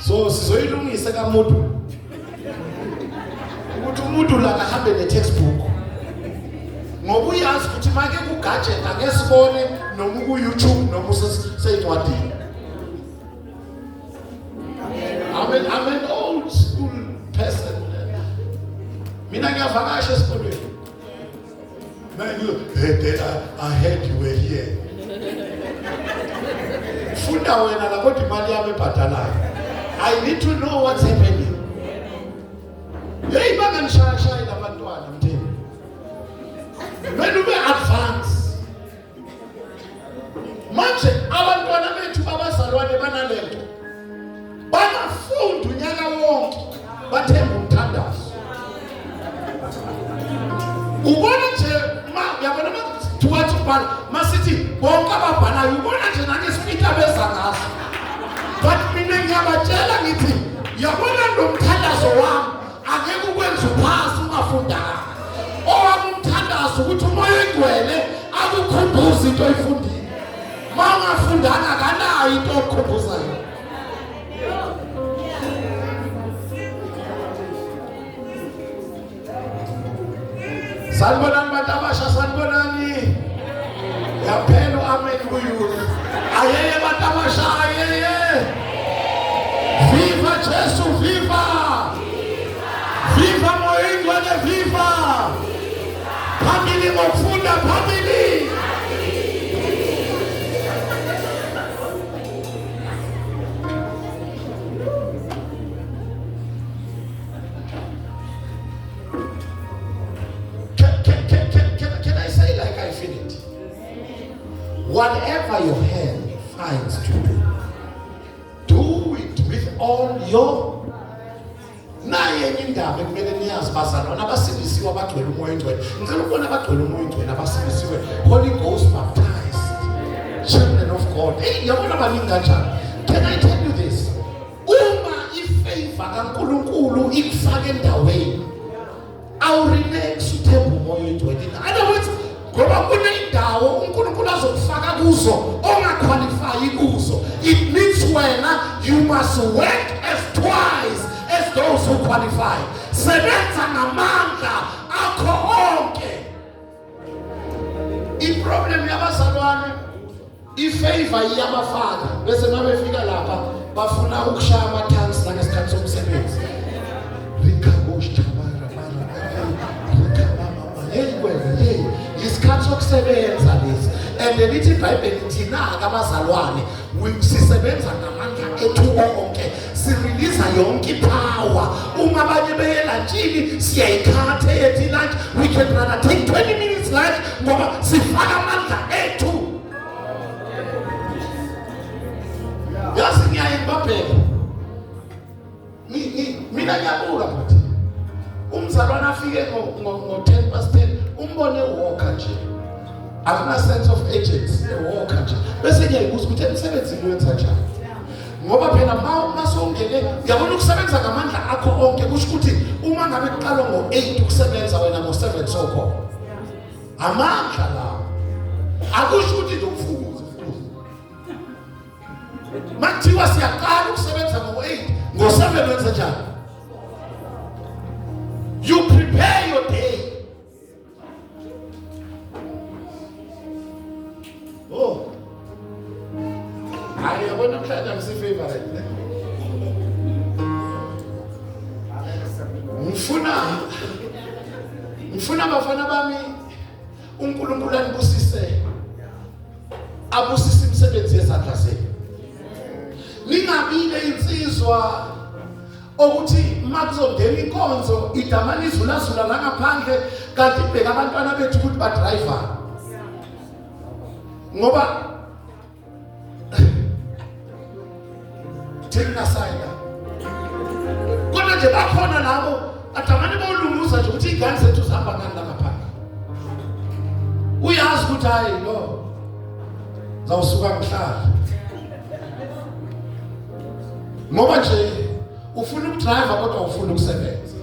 So sizoyilungisa kamuntu. Ukuthi umuntu la ahambe ne textbook. Ngoba uyazi ukuthi make ku gadget angesibone noma ku YouTube noma useyicwadini. I'm an old school person. Mina ngiyavakasha esikolweni. Man, I heard you were here. Funda wena la kodwa imali yami ebhadalayo. I need to know what's happening. Hey, banganishaya labantwana mthini. When we advance. Manje abantwana bethu babazalwane banalento. Bangafunda unyaka wonke bathemba umthandazo. Ubona nje yabona masithi ubhala masithi bonke ababhalayo ubona nje nangesifita beza ngaso. But mina ngiyabatshela ngithi yabona lo mthandazo wami angeke ukwenza uphasi ungafundanga. Owami umthandazo ukuthi umoya engcwele akukhumbuza into oyifundile. Mawungafundanga akanayo into okukhumbuzayo. Sanibonani bantu abasha, sanibonani. Yaphela amen kuyuzi. Ayeye bantu abasha, ayeye. Viva Jesu, viva. Viva moya engcwele, viva. Phambili ngokufunda, phambili. Whatever your hand finds to do, do it with all your naye enye indaba ekumele niyazi bazalwane abasindisiwe abagcwele umoya oyingcwele. Ngicela ukubona abagcwele umoya oyingcwele abasindisiwe, Holy Ghost baptized children of God. Yabona baningi kanjani? Can I tell you this? Uma ifavor kaNkulunkulu ikufaka endaweni, awurelax uthemba umoya oyingcwele. In other words, ngoba kunendawo uNkulunkulu azokufaka kuzo ongaqualify kuzo, it means wena you must work as twice as those who qualify. Sebenza ngamandla akho onke. Iproblem yabazalwane, ifavor iyabafaka bese mabefika lapha bafuna ukushaya amathansi nangesikhathi somsebenzi. Isikhathi sokusebenza lesi, and lithi iBhayibheli thina abazalwane sisebenza ngamandla ethu onke, sirelease yonke ipower. Uma abanye beye lunchini siyayikhatha ethi lunch, we can rather take 20 minutes lunch ngoba sifaka amandla ethu. Yazi ngiyaye ngibabheke, mina ngiyabuka futhi umzalwane afike ngo 10:10 umbone walker nje, akuna sense of urgency, walker nje, bese ngiyayibuza ukuthi emsebenzini wenza njani. Ngoba phela masongene uyabona ukusebenza ngamandla akho onke, kusho ukuthi uma ngabe kuqalwa ngo8 ukusebenza wena ngo7 sokho amandla la, akusho ukuthi ukufuza. Mathiwa siyaqala ukusebenza ngo8 ngo7 wenza njani? You prepare your day. Oh, I want to try them. See favorite. Mfuna bafana bami uNkulunkulu anibusise, abusise imisebenzi yezandla zenu. Ningabile insizwa ukuthi makuzongena inkonzo idamana izulazula la ngaphandle kanti ibheka abantwana bethu ukuthi ba driver. Ngoba thina sayina kodwa nje bakhona labo adamane bolunguza nje ukuthi ingane zethu zihamba ngani la ngaphandle. Uyazi ukuthi hayi lo zawusuka mhlala ngoba nje ufuna ukudrive kodwa ufuna ukusebenza.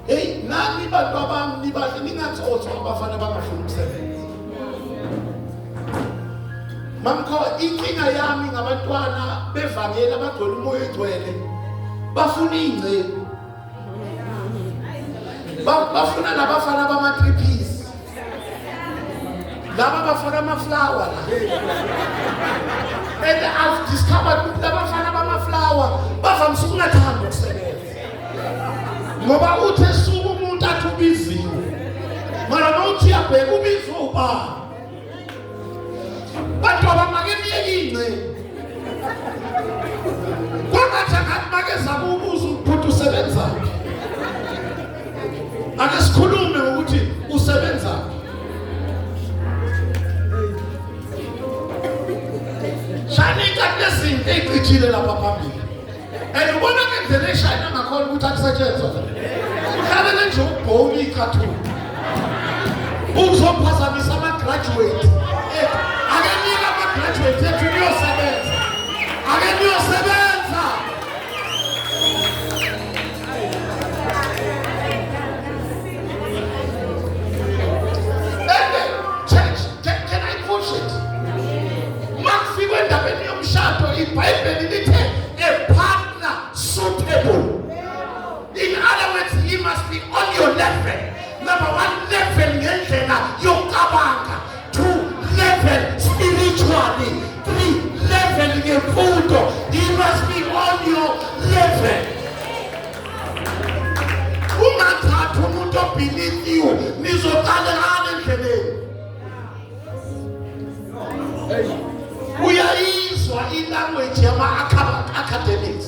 Hey, nani bantu abami nibahle ningathothwa abafana bangafuna ukusebenza. Mamkho inkinga yami ngabantwana bevangeli abagcwele umoya oyingcwele bafuna ingcebo. Bafuna labafana bama-3 piece. Laba bafana amaflower la. And I've discovered ukuthi labafana bama-flower bavamisa ukungathanda ukusebenza. Ngoba uthi esuku umuntu athi ubiziwe. Mara mawuthi uyabheka ubizwe ubani. Bantu abamake niye ingcebo. Kwangathi akathi make zama ubuza ukuthi usebenza. Ake sikhulume ngokuthi usebenza. Shanika lezinto ezicijile lapha phambili. And ubona ngendlela eshayina ngakhona ukuthi akusetshenzwa. Uhlale nje ubhowula icartoon. Uzophazamisa ama-graduate. Ake nika ama-graduate ethu niyosebenza. Ake niyosebenza. Can I push it? Makufika endabeni yomshado iBhayibheli lithe a partner suitable. In other words, he must be on your level. Number 1 level ngendlela yokabanga, 2 level spiritually, 3 level ngemfundo. He must be on your level. Ungathatha umuntu obeneath you nizoqalana endleleni. Uyayizwa ilanguage yama-academics.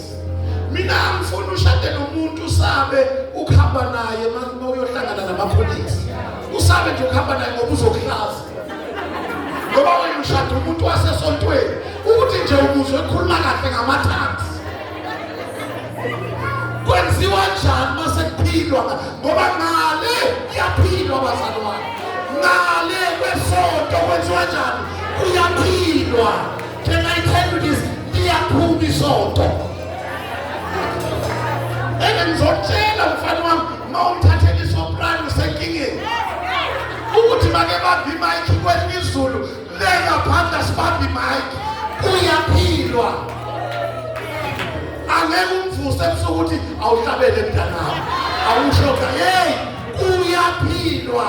Mina ngifuna ushade nomuntu usabe ukuhamba naye uma uyohlangana nama-colleagues. Usabe nje ukuhamba naye ngoba uzoklaza. Ngoba wena ushada umuntu wasesontweni ukuthi nje umuzwe ekhuluma kahle ngama-tongues. kanjani mase kuphilwa ngoba ngale iyaphilwa bazalwane. Ngale kwesonto kwenziwa kanjani? Uyaphilwa. Can I tell you this? Liyaphuma isonto. Ngizotshela mfana wami mawumthathela isoprano usenkingeni. Ukuthi make babhi mic kwelinye izulu lengaphandla sibambi mic uyaphilwa. Angeke umvuse ebusuku ukuthi awuhlabele mntanami. Awushoka hey uyaphilwa.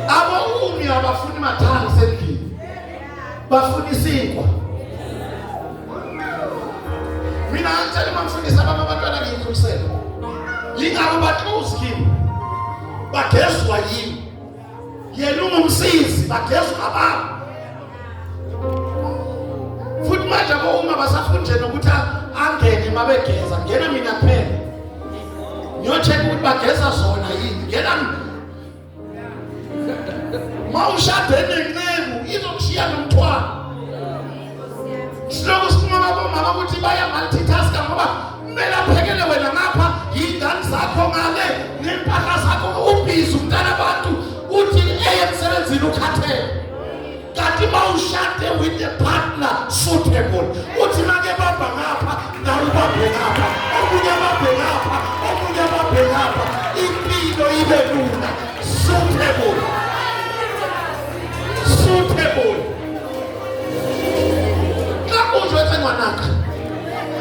Abahumi abafuni mathanga sendlini. Bafuna isinkwa. Mina ngicela mangifundisa abantwana ngiyikhulisela. Yingabo baxuzi kimi. Bagezwa yini? Yena ungumsizi bagezwa abantu. Futhi manje abahuma basafunda nokuthi angene mabegeza. Ngena mina kuphela. Ngiyocheck ukuthi bageza zona yini. Ngena mawushadene nenceku izokushiya nomthwalo. Siloko sikhuluma ngabomama ukuthi baya multitask ngoba kumele aphekele wena ngapha ingane zakho ngale nempahla zakho ubhizi umntana abantu uthi emsebenzini ukhathele. Kanti mawushade with a partner suitable uthi make baba ngapha nawe ubambe ngapha omunye abambe ngapha omunye abambe ngapha impilo ibe lula. Suitable.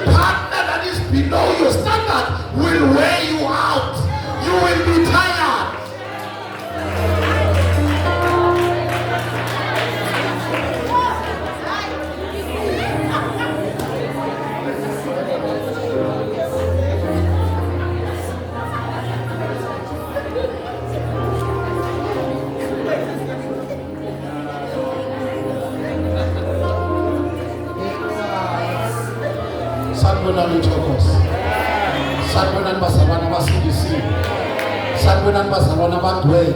Partner that is below your standard will wear you out. You will be tired. Sanibonani Thokoza. Sanibonani bazalwane abasindisiwe. Sanibonani bazalwane abangcwele.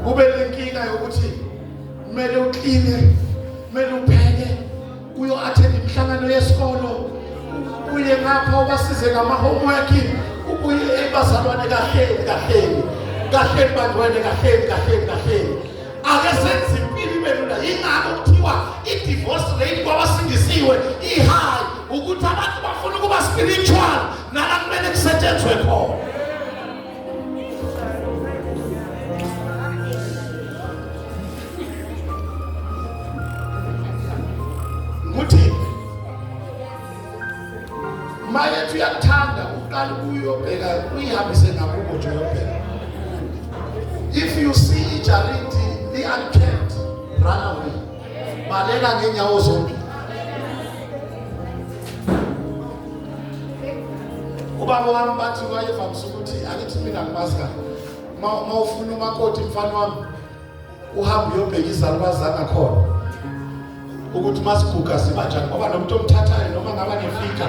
Kube lenkinga yokuthi kumele ukline, kumele upheke, uyo-attend imihlangano yesikolo, uye ngapha ubasize ngama-homework, ubuye bazalwane kahleni bangcwele kahleni. Ake senze impilo ibe lula. Yingakho kuthiwa i-divorce rate kwabasindisiwe i-high ukuthi abantu bafuna ukuba spiritual nala kumele kusetshenzwe khona. Nguthi maye tuyathanda uqala ukuyobheka uyihambise ngakubo nje uyobheka. If you see charity the unkept, run away. Balela ngenyawo zombili. Ubaba wami bathi wayevamisa ukuthi akithi mina ngimaska. Mawufuna umakoti mfana wami uhamba uyobheka izalukazana khona. Ukuthi masiguga sibanjani ngoba nomuntu omthathayo noma ngaba nefika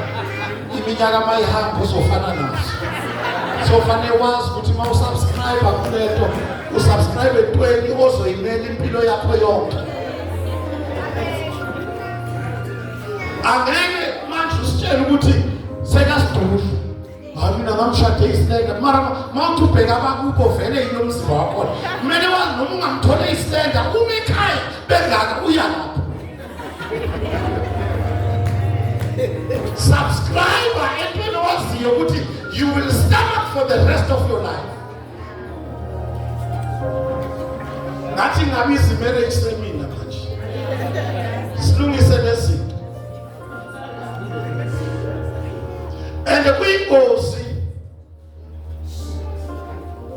iminyaka mayihamba uzofana naso. So fanele wazi ukuthi mawusubscribe kulento usubscribe etweni ozoyimela impilo yakho yonke. Angeke manje usitshela ukuthi sekasidudla. Mina ngamshade isilenda mara mawuthi ubheka abakubo vele yini umzimba wakho. Kumele wazi noma ungamthole isilenda uma ekhaya bengaka uya lapho. Subscribe entweni waziyo ukuthi you will stomach for the rest of your life. Ngathi ngabizi marriage seminar manje. Silungise lezinto. And kuyingozi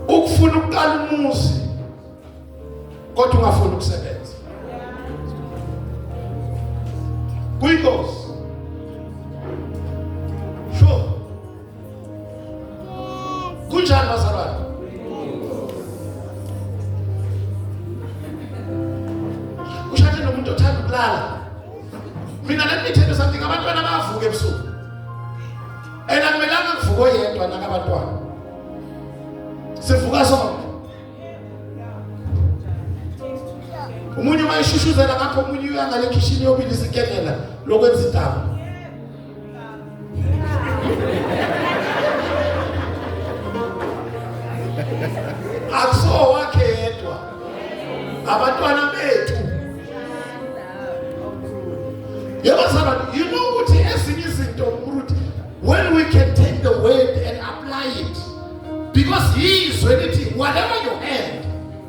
ukufuna ukuqala umuzi kodwa ungafuni ukusebenza. Kuyingozi. Sure. Kunjani bazalwane? Ushade nomuntu othanda ukulala. Mina lengithendo something abantwana bavuka ebusuku. Akumelanga kuvuka oyedwa nakabantwana. Sivuka sonke. Umunye mayishushuzela ngapha umunye uyangale kitchen yobilisa ikengela lokwenza idaba. Akuso wakhe yedwa. Abantwana bethu. Yabazalwane, you know ukuthi ezinye izinto ukuthi when we can take the word and apply it, because he is ready, whatever your hand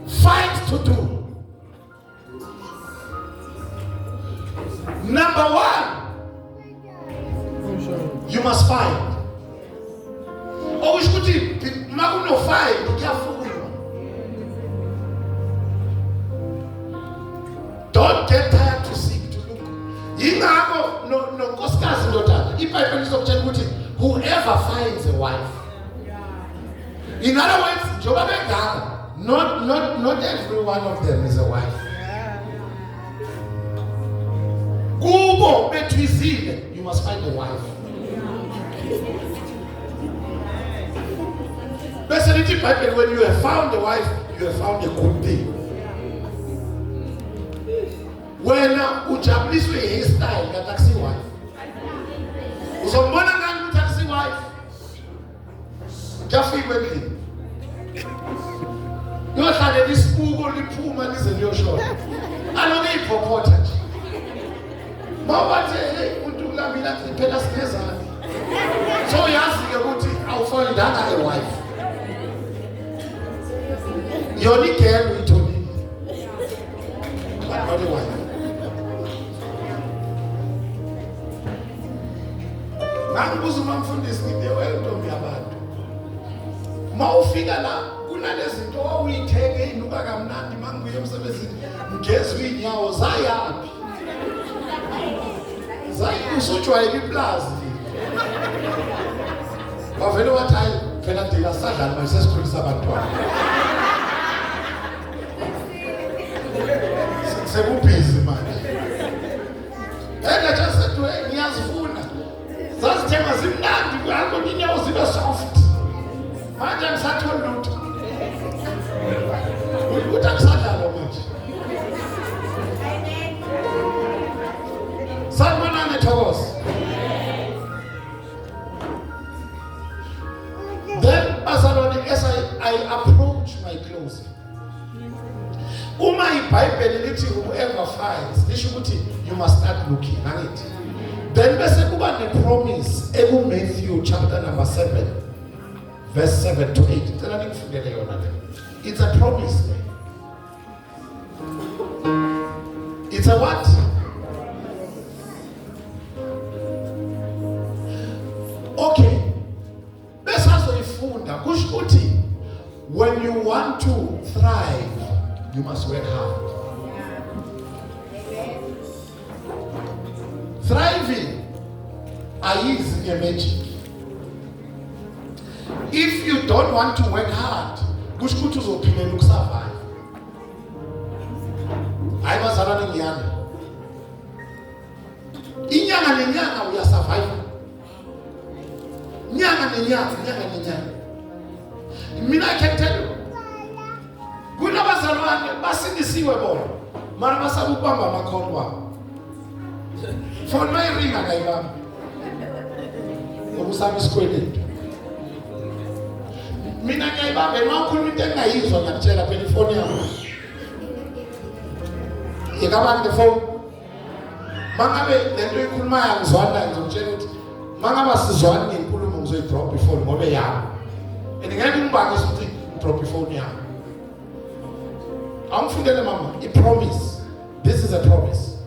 finds to do. Number one, you must find. Okushukuthi makuno find kuyafuna. Don't get tired to seek, to look. Ingakho no nkosikazi ndodana iBhayibheli izokutshela ukuthi whoever finds a wife. In other words, njoba bengaka, not every one of them is a wife. Kubo betwizile, you must find a wife. Basically, Bible, when you have found a wife, you have found a good thing. When ujabuliswe hairstyle ya taxi wife, uzombona ngani taxi wife? Frequently. Yohlale lisibuko liphuma lize liyoshona. Aloke iphokotha nje. Mawathe hey umuntu kulambila phela sinezana. So yazi ke ukuthi awufundanga a wife. Yoni girl uyitholi. But not a wife. Nangibuza umfundisi ngithi wentombi yabantu. Mawufika la kunalezinto owuyitheke inuka kamnandi mangibuye emsebenzini ngezwe inyawo zayapi. Usujwayele iplaza. Bavele wathi hayi phela ndila sadlala manje sesikhulisa abantwana. Sekubhizi manje. Just said to her ngiyazifuna. Zazithenga zimnandi kuhamba inyawo zibe soft. Manje ngisathola lutho. Ukuthi akusadlala manje. Sanibona nethokoza. Then bazalwane, as I approach my closing. Uma iBhayibheli lithi whoever finds, lisho ukuthi you must start looking, right? Then bese kuba ne-promise eku Matthew chapter number 7 verse 7 to 8. Cela ngifundele yona le. It's a promise. It's a what? Okay. Bese azoyifunda kusho ukuthi when you want to thrive, you must work hard. Thriving is magic. If you don't want to work hard, kusho ukuthi uzophilela ukusurvive. Hayi bazalwane ngiyani. Inyanga nenyanga uyasurvive. Nyanga nenyanga. Mina I can tell you. Kunabazalwane basindisiwe bona. Mara basabu kwamba amakhono wabo. Phone mayiringa kayibamba. Ukusaba isikweletu. Mina ngiyayibamba emakhuluma into engayizwa ngiyakutshela phela ifoni yami. Yekabani phone. Mangabe lento ikhuluma ngizwana ngizokutshela ukuthi mangabe sizwana ngenkulumo ngizoyidrop ifoni ngoba yami. Ngeke ngibangise ukuthi drop ifoni yami. Amfundele mama, a promise. This is a promise.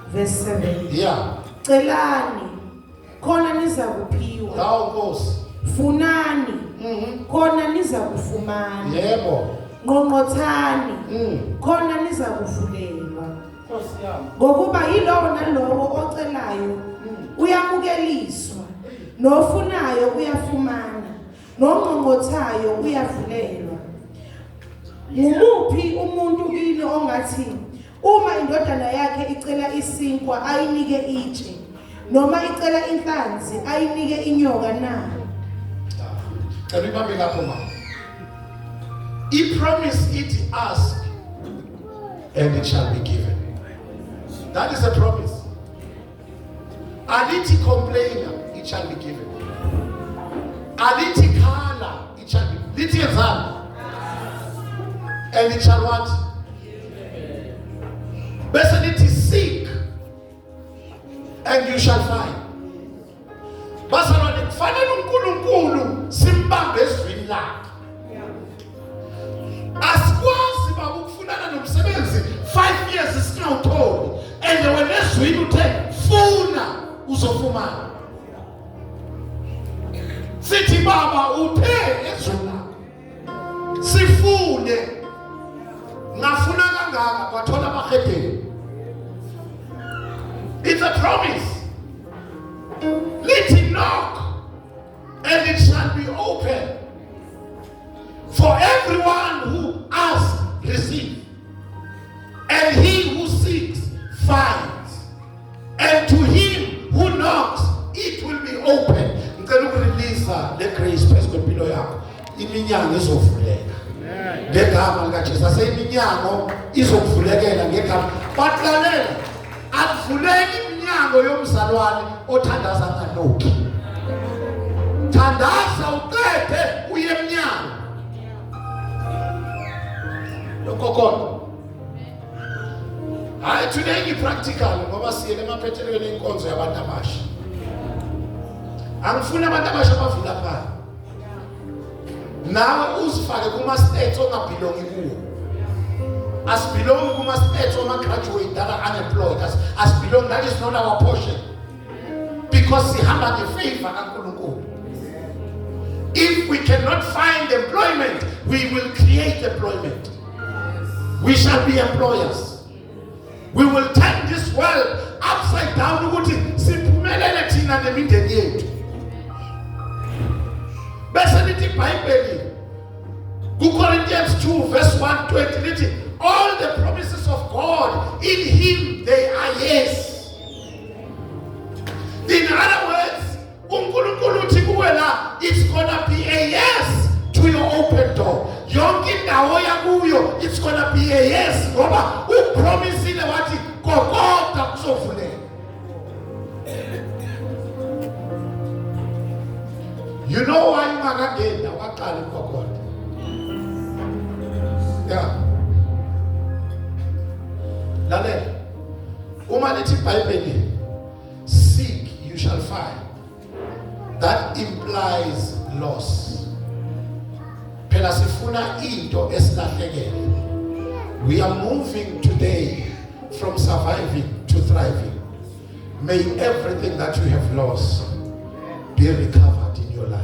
Verse 7.
Yeah.
Celani khona niza kuphiwa.
Thou Nkosi.
Funani khona niza kufumana.
Yebo.
Nqonqothani khona niza kuvulelwa. Ngokuba yilowo nalowo ocelayo uyamukeliswa, nofunayo uyafumana, nonqonqothayo uyavulelwa. Ngumuphi umuntu kini ongathi uma indodana yakhe icela isinkwa ayinike itshe, noma icela inhlanzi ayinike inyoka na?
Can you remember that woman? He promised it, ask and it shall be given. That is a promise. Alithi complainer, it shall be given. Alithi khala, it shall be. Lithi yenzani? And it shall what? Bese lithi seek, and you shall find. Bazalwane kufanele uNkulunkulu simbambe ezwini lakhe. Asikwazi baba ukufunana nomsebenzi 5 years singawutholi, and wena ezwini uthe funa uzofumana. Sithi baba uthe ezwini lakho sifune, ngafuna kangaka kwathola amahedeni. It's a promise. Lithi knock, and it shall be open. For everyone who asks, receive, and he who seeks, finds, and to him who knocks, it will be open. Ngicela ukureleasa le grace phezu kwempilo yakho. Iminyango izovuleka. Ngegama likaJesu iminyango izokuvulekela ngegama. Batlalela akuvuleki iminyango yomzalwane othandaza nganoki. Thandaza uqede uye eminyango. Lokho hayi today practical ngoba siyele emaphethelweni enkonzo yabantu abasha. Angifuni abantu abasha bavula phansi. Nawe uzifake kuma states ongabelongi kuwo. Asibelongi kuma states graduate that are unemployed. Asibelongi, that is not our portion. Because sihamba ngefavor kaNkulunkulu. If we cannot find employment, we will create employment. We shall be employers. We will turn this world upside down ukuthi siphumelele thina nemindeni yethu. Bese lithi iBhayibheli kuCorinthians 2 verse 1-20 lithi all the promises of God in him they are yes. In other words, uNkulunkulu uthi kuwe la it's gonna be a yes to your open door. Yonke indawo yakuyo it's gonna be a yes ngoba upromisile wathi kokota kuzovuleka. You know why ungakagenda waqala ukokota? Yeah. Lalela. Uma lithi iBhayibheli seek you shall find. That implies loss. Phela sifuna into esilahlekele. We are moving today from surviving to thriving. May everything that you have lost be recovered in your life.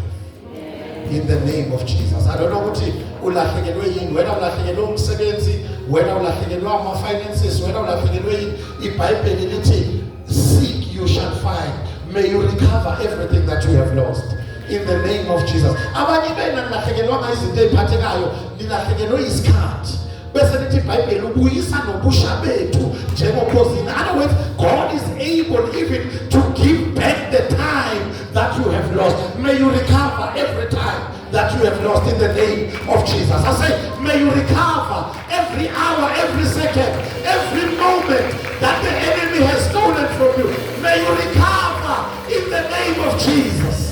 In the name of Jesus. I don't know what ulahlekelwe yini, wena ulahlekelwe umsebenzi, wena ulahlekelwe ama finances, wena ulahlekelwe yini. iBhayibheli lithi seek you shall find. May you recover everything that you have lost. In the name of Jesus. Abanye bena nilahlekelwa izinto eziphathekayo, nilahlekelwe isikhathi. Bese lithi iBhayibheli ubuyisa nobusha bethu njengophozi. In other words, God is able even to give back the time that you have lost. May you recover every time that you have lost in the name of Jesus. I say, may you recover every hour, every second, every moment that the enemy has stolen from you. May you recover in the name of Jesus.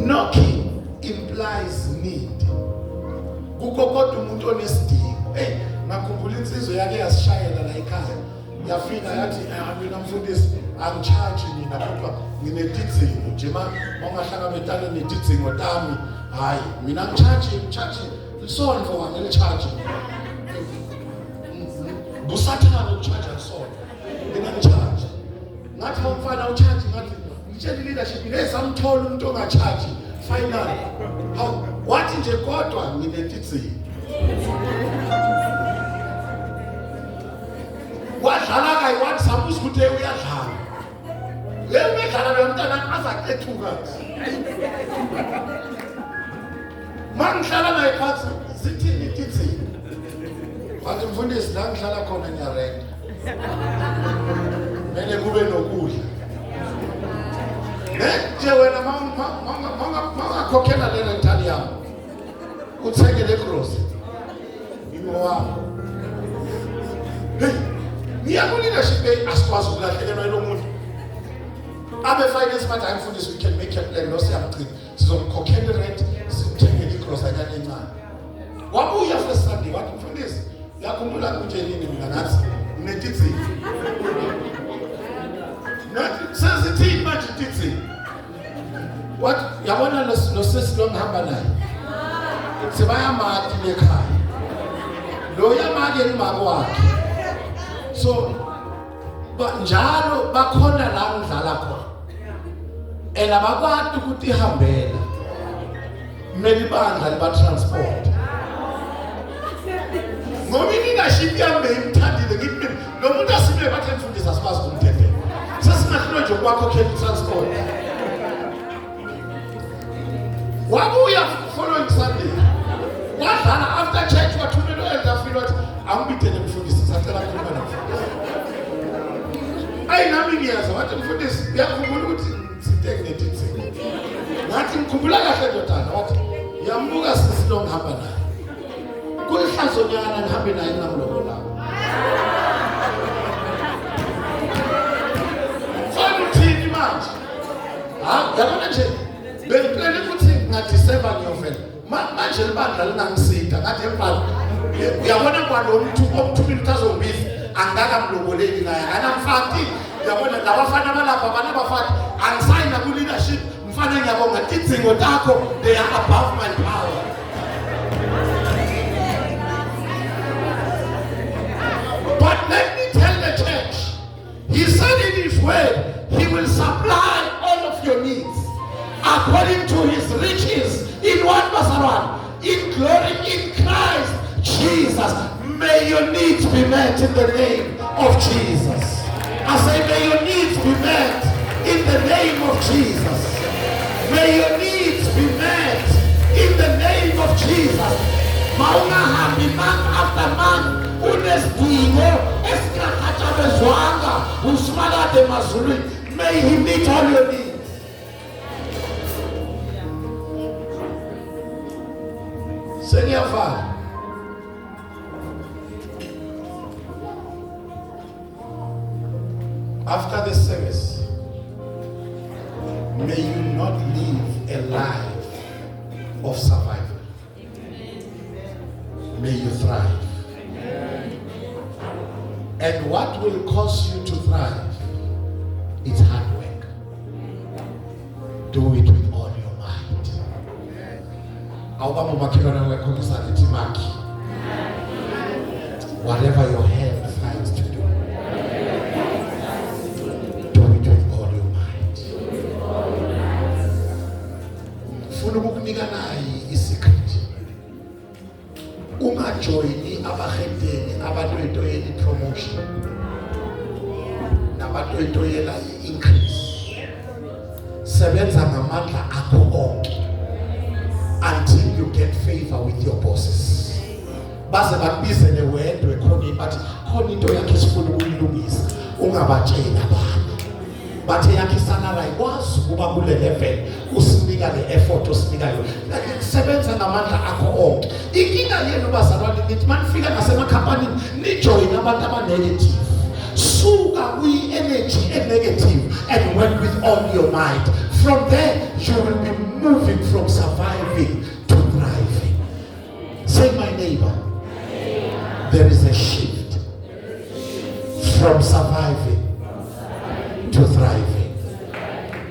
Knocking implies need. Kukokodwa umuntu onesidingo. Hey, ngakhumbula insizwe yake yasishayela la ekhaya. Yafika yathi mina mfundisi angicharge mina kodwa nginedidzingo nje mangahlangabetana nedidzingo tami. Hayi, mina ngicharge isonto wangele charge. Busathana ukucharge isonto. Mina ngicharge. Ngathi umfana ucharge ngathi ngitshela leadership lesamthola umuntu ongacharge final. How wathi nje kodwa nginedidzingo. Wadlala kayi wathi sabuza ukuthi uyadlala. Leyo medlala lomntana azaqethuka. Mangihlala naye phansi sithini ididzingo. Wathi mfundisi la ngihlala khona ngiyarenta. Mele kube nokudla. Nje wena Leadership asikwazi ukulahlekelwa yilomuntu. Abe finance matter ayimfundisi we can make a plan lo siyamgcina. Sizomkhokhela rent, simthengele igrocery kanye encane. Wabuya first Sunday wathi mfundisi, yakhumbula ukuthi nini mina ngathi nginetitsi. Nathi sensitive manje titsi. What yabona lo sisi lo ngihamba naye. Sibaya mati lekhaya. Lo yamake imako wakhe. So njalo bakhona la ngidlala khona. Abakwazi ukuthi ihambela. Kumele ibandla liba transport. Ngoba leadership yami imthandile ngithi lo muntu asimile bathi mfundisi asikwazi ukumthembela. Sesingahlelo nje kwakho transport. Wabuya following Sunday. Wadlala after church wathumela elder feel wathi angibidele mfundisi sacela ukuba namfundisi. Nami ngiyaza wathi mfundisi uyakhumbula ukuthi sithenge netitsi. Ngathi ngikhumbula kahle ndodana wathi yambuka sisi lo ngihamba naye. Kulihlazonyana ngihambe naye ngamlobo lawo. Fana uthini manje? Yabona nje bengicela ukuthi ngaDisemba ngiyovela. Manje libandla linangisida ngathi emfana. Uyabona kwalomuntu omthumile utazombiza angakamloboleki naye. Anamfati yabona labafana balapha banabafati angisayina ku leadership mfana ngiyabonga idzingo takho they are above my power. But let me tell the church, he said in his word, he will supply all of your needs according to his riches in 1 verse 1, in glory in Christ Jesus. May your needs be met in the name of Jesus. I say may your needs be met in the name of Jesus. May your needs be met in the name of Jesus. Maunga hambi month after month unesidingo esikhatshabezwanga usimalade emazulwini. May he meet all your needs. Senyafa after this service, may you not live a life of survival. May you thrive. And what will cause you to thrive? It's hard work. Do it with all your might. Whatever your hand finds to do, do it with all your might. Funa ukukunika nayi isikhathi. Ungajoyini abahedeni abatwetoyela promotion nabatwetoyela increase. Sebenza ngamandla akho onke until you get favor with your bosses. Baze bakubizele wedwe khona bathi khona into yakhe sifuna ukuyilungisa. Ungabatshela abantu. Bathe yakhe salala ikwazi ukuba kule level usinika le effort usinika yona. Sebenza ngamandla akho onke. Inkinga yenu bazalwane nithi manifika nasemakhampani nijoin abantu abanegative. Suka kwi-energy negative and work with all your might. From there you will be moving from surviving to thriving. Say my neighbor. There is a shift from surviving to thriving.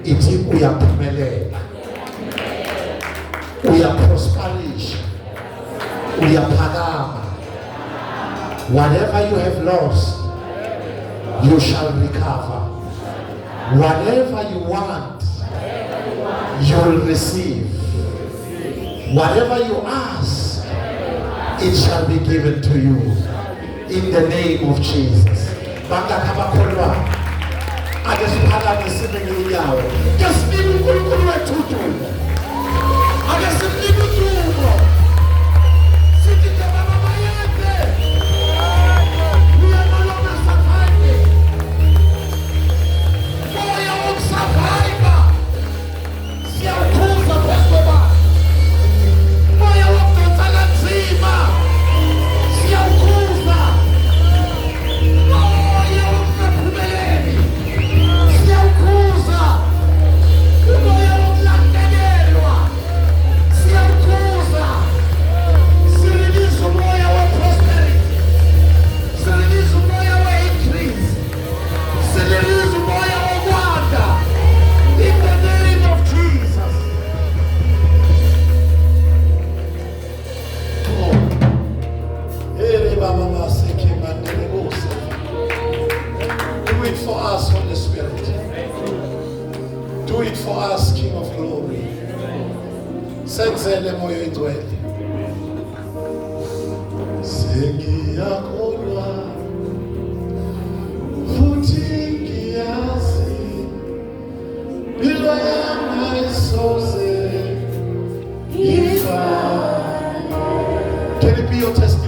Iti uyaphumelela, uyaprosperisha, uyaphakama. Whatever you have lost, you shall recover. Whatever you want, you will receive. Whatever you ask, it shall be given to you in the name of Jesus. Do it for us, Holy Spirit. Do it for us, King of Glory. Senzele moyo ingcwele. Sengiyakholwa futhi ngiyazi impilo yami ayisoze ifane. Can it be your testimony?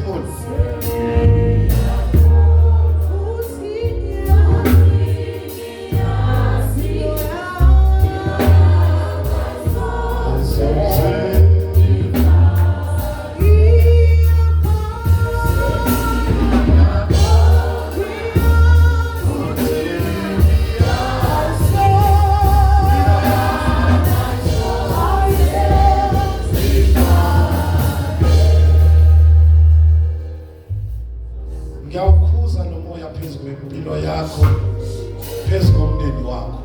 Ngiyawukhuza lo moya phezu kwempilo yakho, phezu komndeni wakho.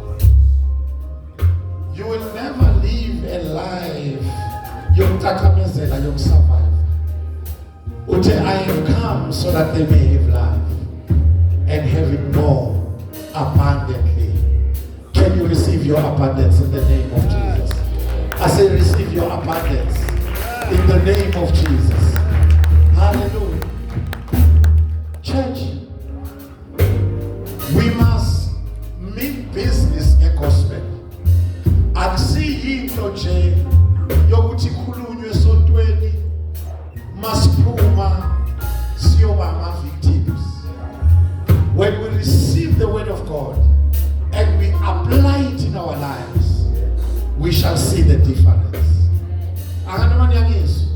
You will never live a life yokutakamezela, yokusurvive. Uthi I have come so that they may have life and have it more abundantly. Can you receive your abundance in the name of Jesus? I say receive your abundance in the name of Jesus. Hallelujah. Church, we must mean business gospel. Akusiyi into nje yokuthi khulunywe esontweni masiphuma siyoba ama-victims. When we receive the word of God and we apply it in our lives, we shall see the difference. Anganamani yangizwa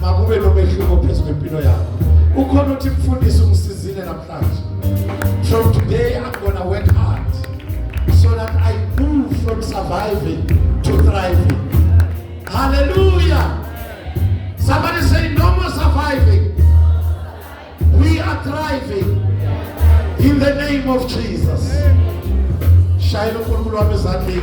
makube nomehluko phezu kwempilo yakho. Ukhona uthi mfundisi ungisizile namhlanje. From today I'm going to work hard so that I move from surviving to thriving. Hallelujah. Somebody say no more surviving. We are thriving in the name of Jesus. Shayelo nkulunkulu wami ezandleni.